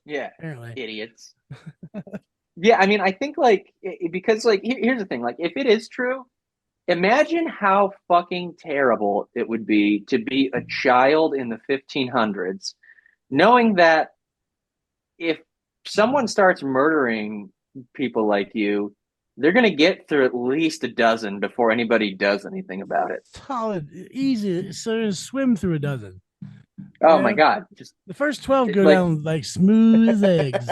Yeah,
apparently,
idiots. Yeah, I mean, I think like because like here's the thing: like if it is true, imagine how fucking terrible it would be to be a child in the 1500s, knowing that if someone starts murdering people like you, they're going to get through at least a dozen before anybody does anything about it.
Solid, easy. So swim through a dozen.
Oh my God! Just
the first 12 go down like smooth as eggs,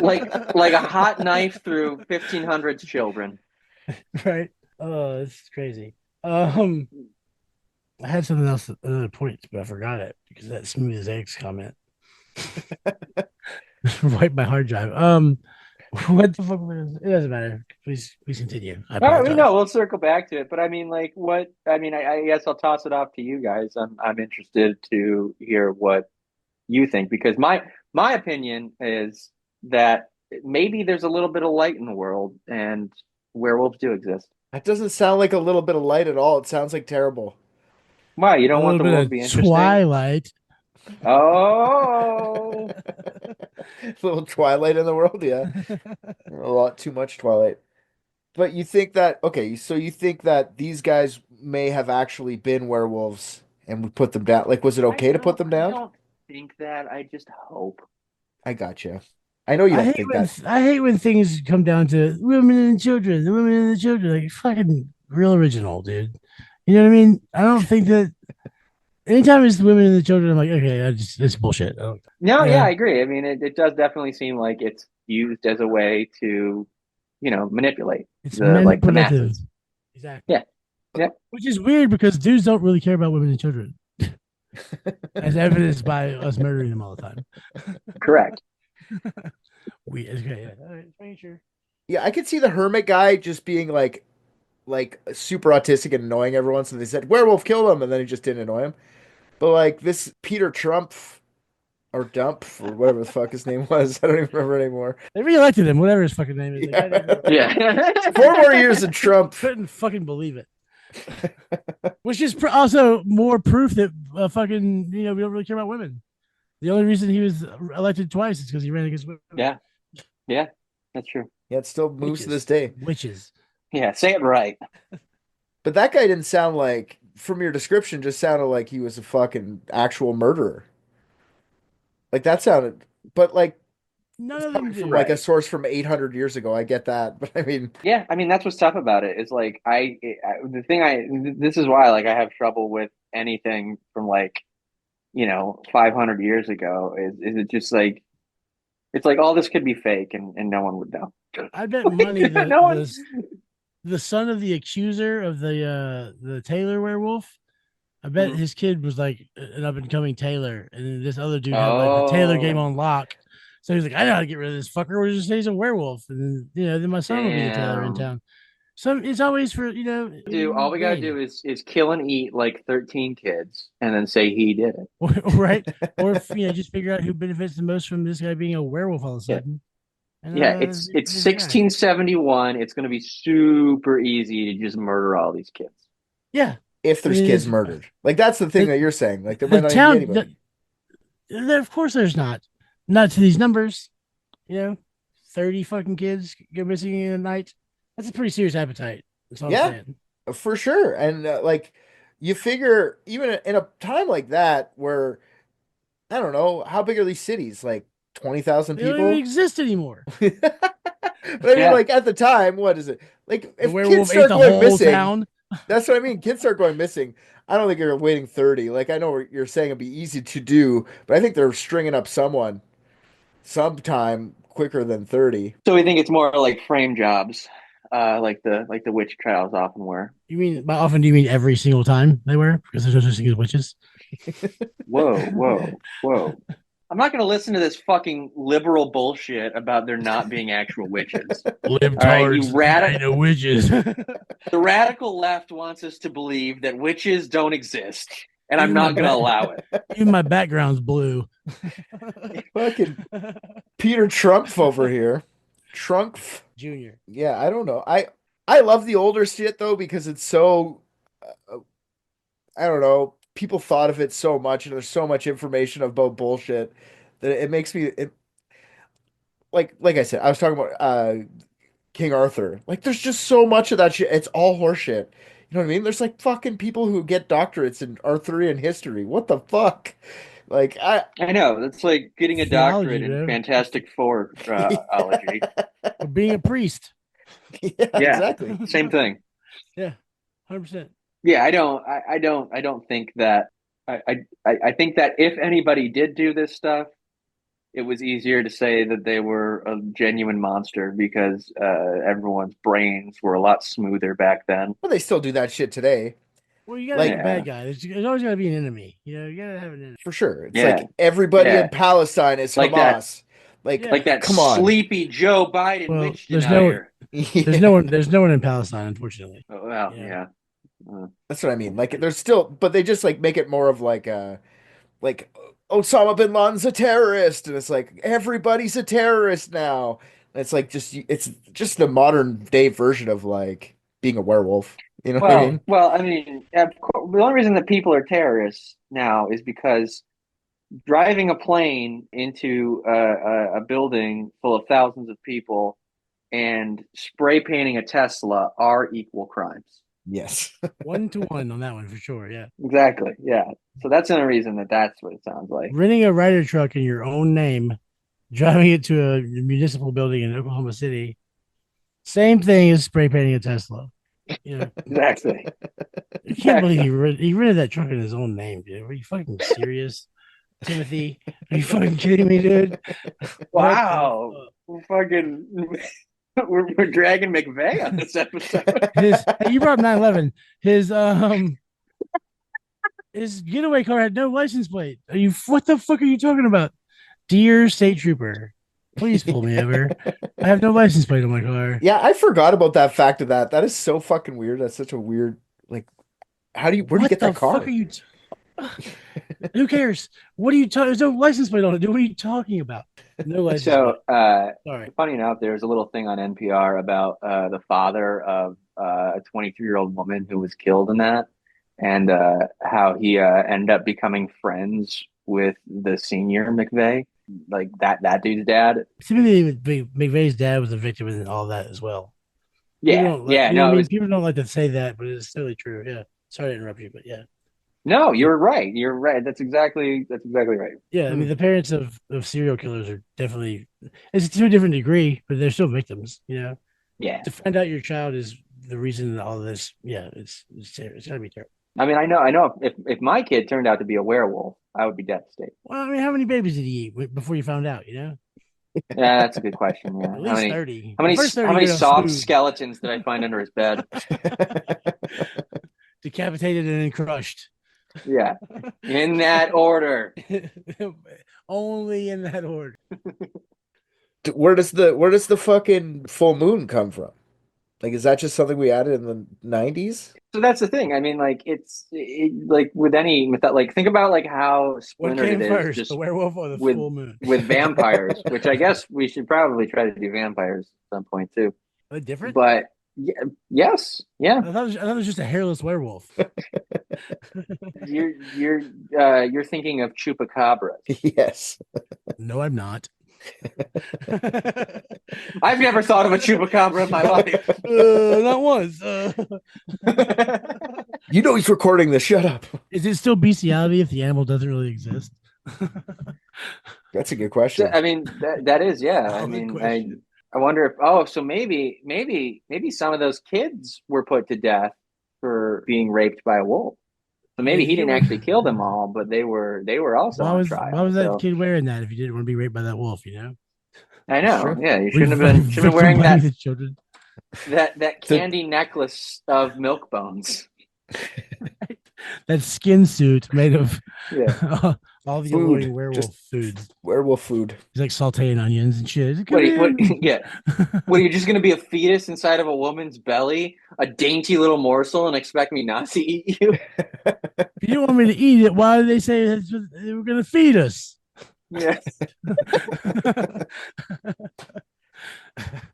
like a hot knife through 1500s children.
Right? Oh, it's crazy. I had something else, another point, but I forgot it because of that smooth as eggs comment. Wipe my hard drive. What the fuck was it? Doesn't matter. Please continue.
All right, we'll circle back to it. But I mean, like, what? I mean, I guess I'll toss it off to you guys. I'm interested to hear what you think because my opinion is that maybe there's a little bit of light in the world and werewolves do exist.
That doesn't sound like a little bit of light at all. It sounds like terrible.
Why? You don't want the world to be interesting?
Twilight.
Oh,
a little Twilight in the world, yeah. A lot too much Twilight. But you think that so you think that these guys may have actually been werewolves and we put them down? Like, was it okay to put them
I
down?
don't think that. I just hope.
I gotcha. I know you
I
don't
hate
think
when
that.
I hate when things come down to women and children, the women and the children. Like fucking real original, dude. You know what I mean? I don't think that anytime it's the women and the children, I'm like, okay, it's bullshit.
No, yeah,
Yeah,
I agree. I mean, it does definitely seem like it's used as a way to, manipulate
it's
the
manipulative.
masses.
Exactly.
Yeah. Yeah.
Which is weird because dudes don't really care about women and children, as evidenced by us murdering them all the time.
Correct.
Okay, yeah. All right, making sure.
Yeah, I could see the hermit guy just being like super autistic and annoying everyone. So they said werewolf kill him, and then he just didn't annoy him. But like this Peter Trump or Dump or whatever the fuck his name was, I don't even remember anymore.
They reelected him, whatever his fucking name is.
Yeah.
Yeah.
4 more years of Trump.
Couldn't fucking believe it. Which is also more proof that fucking we don't really care about women. The only reason he was elected twice is because he ran against women.
Yeah. Yeah. That's true.
Yeah, it still moves
Witches.
to this day.
Witches.
Yeah. Say it right.
But that guy didn't sound like, from your description, just sounded like he was a fucking actual murderer. Like that sounded, but like
None
it's
of them
coming from
do.
like a source from 800 years ago. I get that, but I mean,
Yeah. I mean, that's what's tough about it. Is like this is why like I have trouble with anything from like 500 years ago. Is it just like it's like all this could be fake and no one would know.
I bet money
No one.
the son of the accuser of the Taylor werewolf. I bet his kid was like an up and coming Taylor, and then this other dude had like the Taylor game on lock. So he's like, I know how to get rid of this fucker. We'll just say he's a werewolf, and then then my son will be the Taylor in
Damn.
town. So it's always for
Dude, all we gotta do is kill and eat like 13 kids and then say he did it.
right? Or if, just figure out who benefits the most from this guy being a werewolf all of a sudden. And,
Yeah, it's 1671. It's gonna be super easy to just murder all these kids.
Yeah.
if there's kids murdered, like that's the thing that you're saying. Like there might not even be anybody.
Of course, there's not to these numbers. 30 fucking kids go missing in a night. That's a pretty serious appetite. That's all I'm saying.
For sure. And like you figure, even in a time like that, where I don't know how big are these cities, like 20,000
They
people
don't even exist anymore.
But I mean, like at the time, what is it? Like if kids start going missing,
town.
That's what I mean. Kids start going missing. I don't think you're waiting 30. Like I know what you're saying it'd be easy to do, but I think they're stringing up someone sometime quicker than 30.
So we think it's more like frame jobs, like the witch trials often were.
You mean by often? Do you mean every single time they were? Because there's no such thing as witches.
Whoa. I'm not going to listen to this fucking liberal bullshit about there not being actual witches.
Libtards,
right,
witches.
The radical left wants us to believe that witches don't exist, and I'm not going to allow it.
Even my background's blue.
Fucking Peter Trump over here. Trunk
Junior.
Yeah, I don't know. I love the older shit though because it's so I don't know. People thought of it so much, and there's so much information about bullshit that it makes me like I said, I was talking about King Arthur. Like there's just so much of that shit. It's all horseshit. You know what I mean? There's like fucking people who get doctorates in Arthurian history. What the fuck? Like I
know. It's like getting a doctorate in Fantastic Four ology.
Being a priest.
Yeah, exactly.
Same thing.
Yeah. 100%.
Yeah, I don't think that I think that if anybody did do this stuff, it was easier to say that they were a genuine monster because everyone's brains were a lot smoother back then.
Well, they still do that shit today.
Well, you gotta have a bad guy. There's always gotta be an enemy. You gotta have an enemy.
For sure. It's like everybody in Palestine is
like
Hamas.
Like that sleepy Joe Biden witch denier.
There's no one in Palestine, unfortunately.
Oh, well, yeah.
That's what I mean. Like there's still, but they just like make it more of like Osama bin Laden's a terrorist, and it's like everybody's a terrorist now. And it's like it's just the modern day version of like being a werewolf. You know what I mean?
Well, I mean, of course, the only reason that people are terrorists now is because driving a plane into a building full of thousands of people and spray painting a Tesla are equal crimes.
Yes.
1-1 on that one for sure. Yeah.
Exactly. Yeah. So that's another reason that's what it sounds like.
Renting a Ryder truck in your own name, driving it to a municipal building in Oklahoma City, same thing as spray painting a Tesla. You know,
Exactly.
I can't believe
Exactly.
he rented that truck in his own name, dude. Are you fucking serious, Timothy? Are you fucking kidding me, dude? What the
Wow. Fucking we're dragging McVeigh on this episode.
Hey, you brought up 9/11. His getaway car had no license plate. What the fuck are you talking about? Dear state trooper, please pull me over. I have no license plate on my car.
Yeah, I forgot about that fact of that. That is so fucking weird. That's such a weird, like, where do you
What
get
the
that car?
fuck are you who cares? What are you talking? There's no license plate on it, dude. What are you talking about? No license plate.
So,
Sorry.
funny enough, there's a little thing on NPR about the father of a 23-year-old woman who was killed in that, and how he ended up becoming friends with the senior McVeigh, like that dude's dad.
Typically, McVeigh's dad was a victim in all that as well. People
Yeah,
don't like,
yeah,
you know what
no,
I
it
mean?
was
People don't like to say that, but it's totally true. Yeah. Sorry to interrupt you, but yeah.
no, you're right. You're right. That's exactly right.
Yeah, I mean the parents of serial killers are definitely it's to a different degree, but they're still victims, you know.
Yeah.
To find out your child is the reason that all this, yeah, it's gotta be terrible.
I mean, I know if my kid turned out to be a werewolf, I would be devastated.
Well, I mean, how many babies did he eat before you found out, you know?
Yeah, that's a good question. Yeah.
At least 30.
How
The
many
first
how
30
many
get off
soft
smooth,
skeletons did I find under his bed?
decapitated and then crushed.
Yeah. In that order.
Only in that order.
Where does the fucking full moon come from? Like, is that just something we added in the 90s?
So that's the thing. I mean, like like with any myth, like think about like how
What
splintered
came
it is
first, the
just
werewolf or the
with
full moon?
vampires, which I guess we should probably try to do vampires at some point too.
Are they different?
But yes, yeah.
I thought it was just a hairless werewolf.
You're thinking of chupacabras.
Yes.
No, I'm not.
I've never thought of a chupacabra in my life.
Not once.
You know he's recording this. Shut up.
Is it still bestiality if the animal doesn't really exist?
That's a good question.
I mean, that is, yeah. I
Valid
mean,
question.
I wonder if so maybe some of those kids were put to death for being raped by a wolf. So maybe he didn't actually kill them all, but they were also on trial.
Why was that
So
kid wearing that if you didn't want to be raped by that wolf, you know?
I know,
Sure.
yeah, you shouldn't have been wearing
Victim blaming
that
the children.
that candy necklace of milk bones.
That skin suit made of
Yeah.
all the
Food.
alluring werewolf
Just
foods.
Werewolf food.
He's like sauteing onions and shit.
Yeah. What, are you just going to be a fetus inside of a woman's belly, a dainty little morsel, and expect me not to eat you?
If you don't want me to eat it, why did they say they were going to feed us?
Yeah.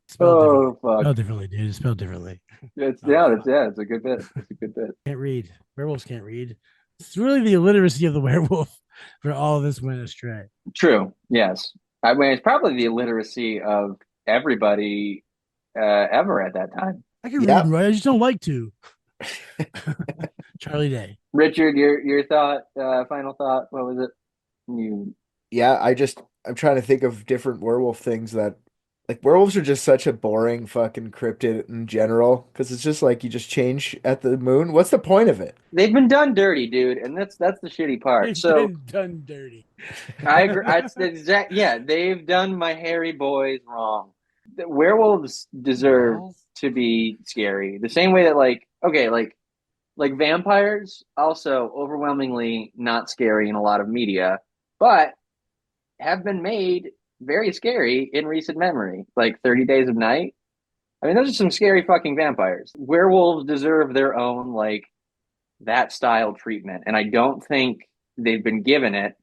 Spelled
Oh, fuck.
differently, dude. It's spelled differently.
It's a good bit. It's a good bit.
Can't read. Werewolves can't read. It's really the illiteracy of the werewolf for all this went astray.
True. Yes. I mean, it's probably the illiteracy of everybody ever at that time.
I can read and write. I just don't like to. Charlie Day.
Richard, your thought, final thought. What was it?
Yeah, I'm trying to think of different werewolf things that, like, werewolves are just such a boring fucking cryptid in general, because it's just like you just change at the moon. What's the point of it?
They've been done dirty, dude, and that's the shitty part.
It's
So
been done dirty.
I agree. That's the exact. Yeah, they've done my hairy boys wrong. The werewolves deserve to be scary, the same way that like vampires also overwhelmingly not scary in a lot of media, but have been made very scary in recent memory, like 30 Days of Night. I mean, those are some scary fucking vampires. Werewolves deserve their own, like, that style treatment, and I don't think they've been given it.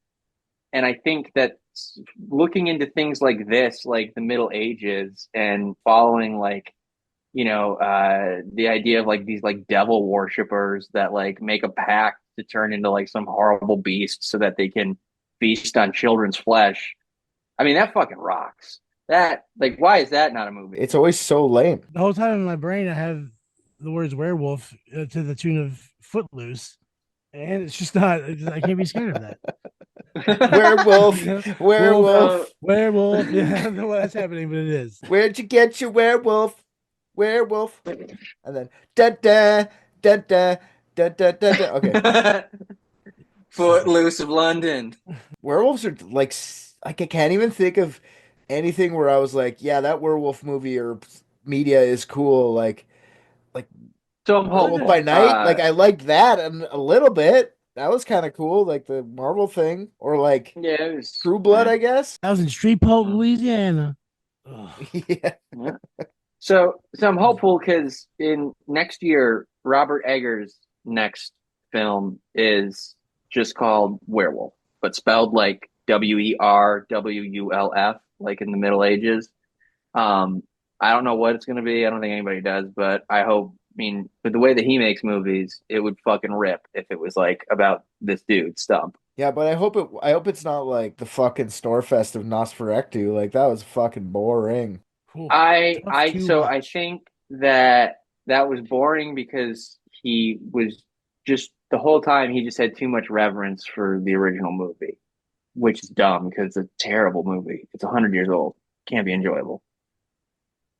And I think that looking into things like this, like the Middle Ages, and following, like, the idea of like these like devil worshippers that like make a pact to turn into like some horrible beast so that they can feast on children's flesh. I mean, that fucking rocks. That, like, why is that not a movie?
It's always so lame.
The whole time in my brain, I have the words werewolf to the tune of Footloose, and it's just not. I can't be scared of that.
Werewolf, werewolf,
werewolf. Yeah, I don't know what's happening, but it is.
Where'd you get your werewolf? Werewolf. And then da da da da da da da da. Okay.
Footloose of London.
Werewolves are like I can't even think of anything where I was like, yeah, that werewolf movie or media is cool. Like
So I'm
Werewolf
hopeful.
by Night. Like I liked that a little bit. That was kind of cool, like the Marvel thing, or like
Yeah, it was
True Blood, I guess.
I was in Street Polk, Louisiana. Ugh.
Yeah.
Yeah. So I'm hopeful because in next year, Robert Eggers' next film is just called Werewolf, but spelled like WERWULF, like in the Middle Ages. I don't know what it's going to be. I don't think anybody does, but I hope. I mean, with the way that he makes movies, it would fucking rip if it was like about this dude Stump.
Yeah, but I hope it's not like the fucking Storefest of Nosferatu. Like that was fucking boring.
Cool.
I
Much.
think that was boring because he was just the whole time he just had too much reverence for the original movie, which is dumb because it's a terrible movie. It's 100 years old. Can't be enjoyable.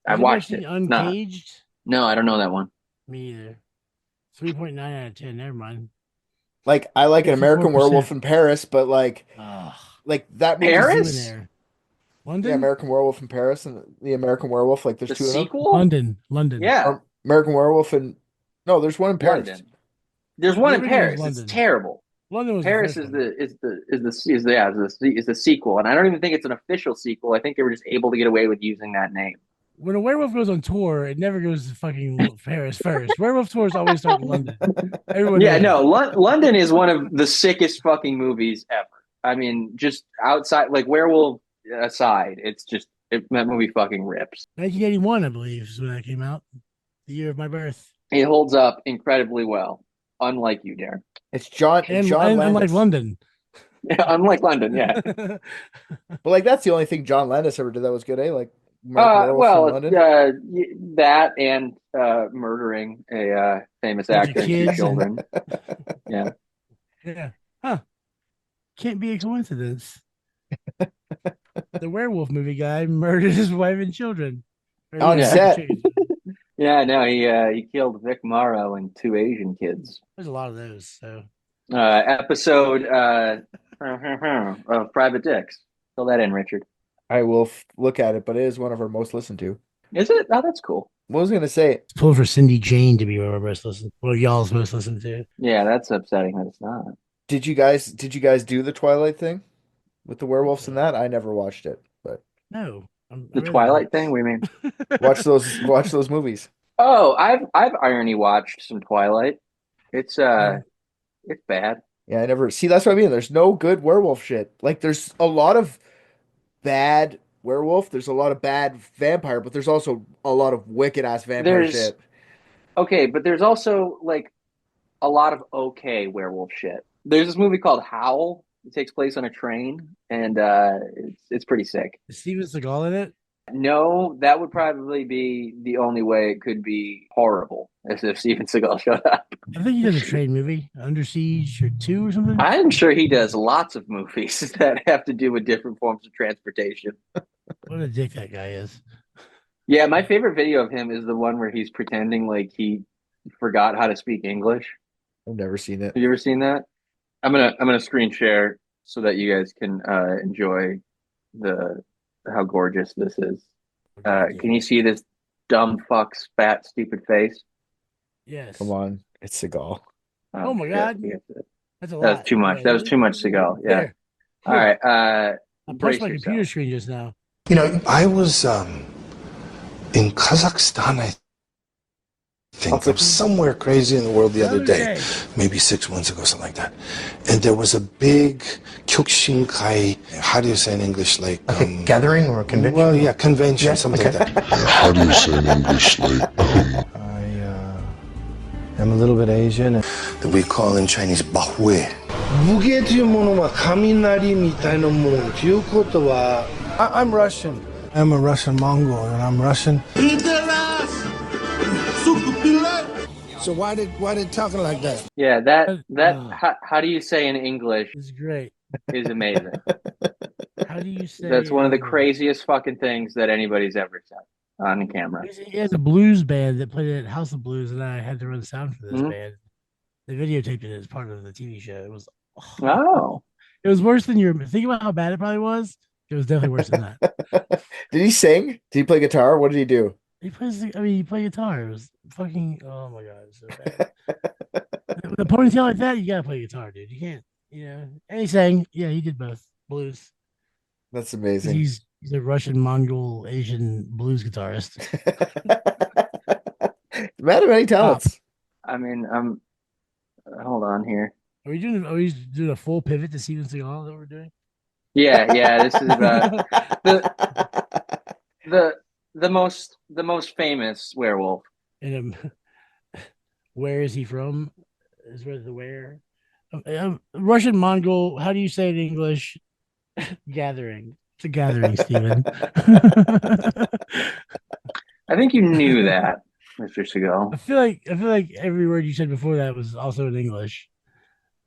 I watched it.
Uncaged?
No, I don't know that one.
Me either. 3.9 out of 10. Never mind.
Like I like an American
54%.
Werewolf in Paris, but like that movie.
Paris?
There. London?
Yeah, American Werewolf in Paris and the American Werewolf. Like there's
The
two of them.
sequel?
London.
Yeah.
Or American Werewolf and no, there's one in Paris.
London. There's one
The
in
original
Paris.
was
It's
London.
terrible.
London was
Paris
the
is
first
the sequel, and I don't even think it's an official sequel. I think they were just able to get away with using that name.
When a werewolf goes on tour, it never goes to fucking Paris first. Werewolf tours always start in London. Everyone
Yeah,
knows
no,
that.
London is one of the sickest fucking movies ever. I mean, just outside, like Werewolf aside, that movie fucking rips.
1981, I believe, is when that came out. The year of my birth.
It holds up incredibly well, unlike you, Darren.
It's John
And
Landis.
unlike London.
Yeah, unlike London, yeah.
But like that's the only thing John Landis ever did that was good, eh? Like American Werewolf in London.
That and murdering a famous
Bunch of
actor and two
kids
children. Yeah.
Yeah. Huh. Can't be a coincidence. The werewolf movie guy murdered his wife and children.
On set.
Yeah, no, he killed Vic Morrow and two Asian kids.
There's a lot of those. So
episode of Private Dicks. Fill that in, Richard.
I will look at it, but it is one of our most listened to.
Is it? Oh, that's cool.
What was I going to say?
it's pulling for Cindy Jane to be one of our most listened. Well, y'all's most listened to.
Yeah, that's upsetting that it's not.
Did you guys do the Twilight thing with the werewolves and that? I never watched it, but
No.
The Twilight thing? What do you mean?
watch those movies.
Oh, I've irony watched some Twilight. It's bad.
Yeah, I never see. That's what I mean. There's no good werewolf shit. Like, there's a lot of bad werewolf. There's a lot of bad vampire, but there's also a lot of wicked ass vampire shit.
Okay, but there's also like a lot of okay werewolf shit. There's this movie called Howl. It takes place on a train, and it's pretty sick.
Is Steven Seagal in it?
No, that would probably be the only way it could be horrible, as if Steven Seagal showed up.
I think he does a train movie, Under Siege or 2 or something.
I'm sure he does lots of movies that have to do with different forms of transportation.
What a dick that guy is.
Yeah, my favorite video of him is the one where he's pretending like he forgot how to speak English.
I've never seen it.
Have you ever seen that? I'm gonna screen share so that you guys can enjoy how gorgeous this is. Can you see this dumb fuck's fat stupid face?
Yes.
Come on, it's Seagal.
Oh my God. That's a lot.
That was too much. That was too much Seagal. Yeah.
There.
All right.
I
Brace
pushed my
yourself.
computer screen just now.
You know, I was in Kazakhstan, I think. It was somewhere crazy in the world the other day. Maybe 6 months ago, something like that. And there was a big Kyokushinkai, how do you say in English? Like
gathering or a convention?
Well, yeah, convention, something like that.
How do you say in English? Like,
I'm a little bit Asian.
That we call in Chinese Bahui.
I'm Russian. I'm a Russian Mongol, and I'm Russian. So why did talking like that?
Yeah, how do you say in English
It's great.
is amazing.
How do you say?
That's one of the craziest fucking things that anybody's ever said on camera.
He has a blues band that played at House of Blues, and I had to run sound for this
Mhm.
band. They videotaped it as part of the TV show. It was it was worse than your. Think about how bad it probably was. It was definitely worse than that.
Did he sing? Did he play guitar? What did he do?
He plays. I mean, he played guitar. It was fucking. Oh my god, it's so bad. With a ponytail like that, you gotta play guitar, dude. You can't. You know. And he sang. Yeah, he did both blues.
That's amazing.
He's a Russian, Mongol, Asian blues guitarist.
Man of many talents.
I mean, hold on here.
Are we doing a full pivot to Steven Seagal that we're doing?
Yeah. This is the most famous werewolf.
And where is he from? Is where the where? Russian Mongol. How do you say it in English? Gathering. It's a gathering, Steven.
I think you knew that, Mr. Seagal.
I feel like every word you said before that was also in English.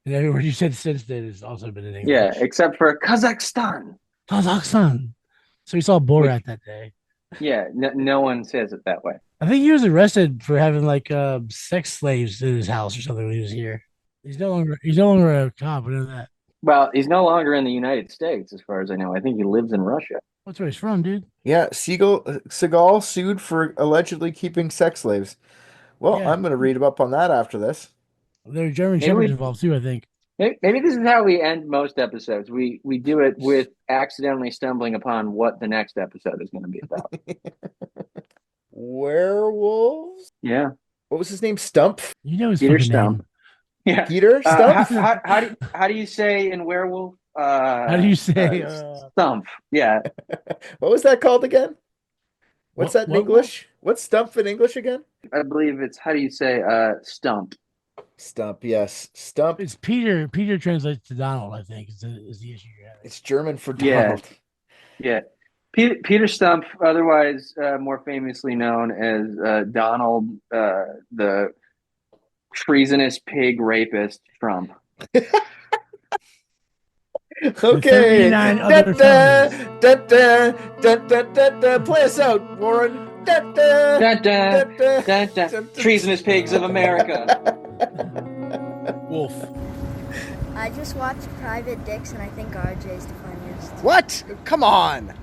And every word you said since then has also been in English.
Yeah, except for Kazakhstan.
Kazakhstan. So we saw Borat that day.
Yeah, no one says it that way.
I think he was arrested for having like sex slaves in his house or something when he was here. He's no longer a cop. We know that.
Well, he's no longer in the United States, as far as I know. I think he lives in Russia.
That's where he's from, dude.
Yeah, Seagal sued for allegedly keeping sex slaves. Well,
Yeah.
I'm going to read up on that after this.
There are German shepherds involved too, I think.
Maybe this is how we end most episodes. We do it with accidentally stumbling upon what the next episode is going to be about.
Werewolves?
Yeah.
What was his name? Stump?
You know his
Peter
fucking
Stump.
name.
Yeah.
Peter Stump?
How do you say in werewolf?
How do you say
Stump? Yeah.
What was that called again? What's that in
what-
English? What's Stump in English again?
I believe it's how do you say stump?
Stump, yes. Stump.
It's Peter. Peter translates to Donald, I think, is the issue you're having.
It's German for
Yeah.
Donald.
Yeah. Peter Stump, otherwise more famously known as Donald, the treasonous pig rapist Trump.
Okay.
39 other
Play us out, Warren.
Treasonous pigs of America.
Wolf.
I just watched Private Dicks, and I think RJ's the funniest.
What? Come on.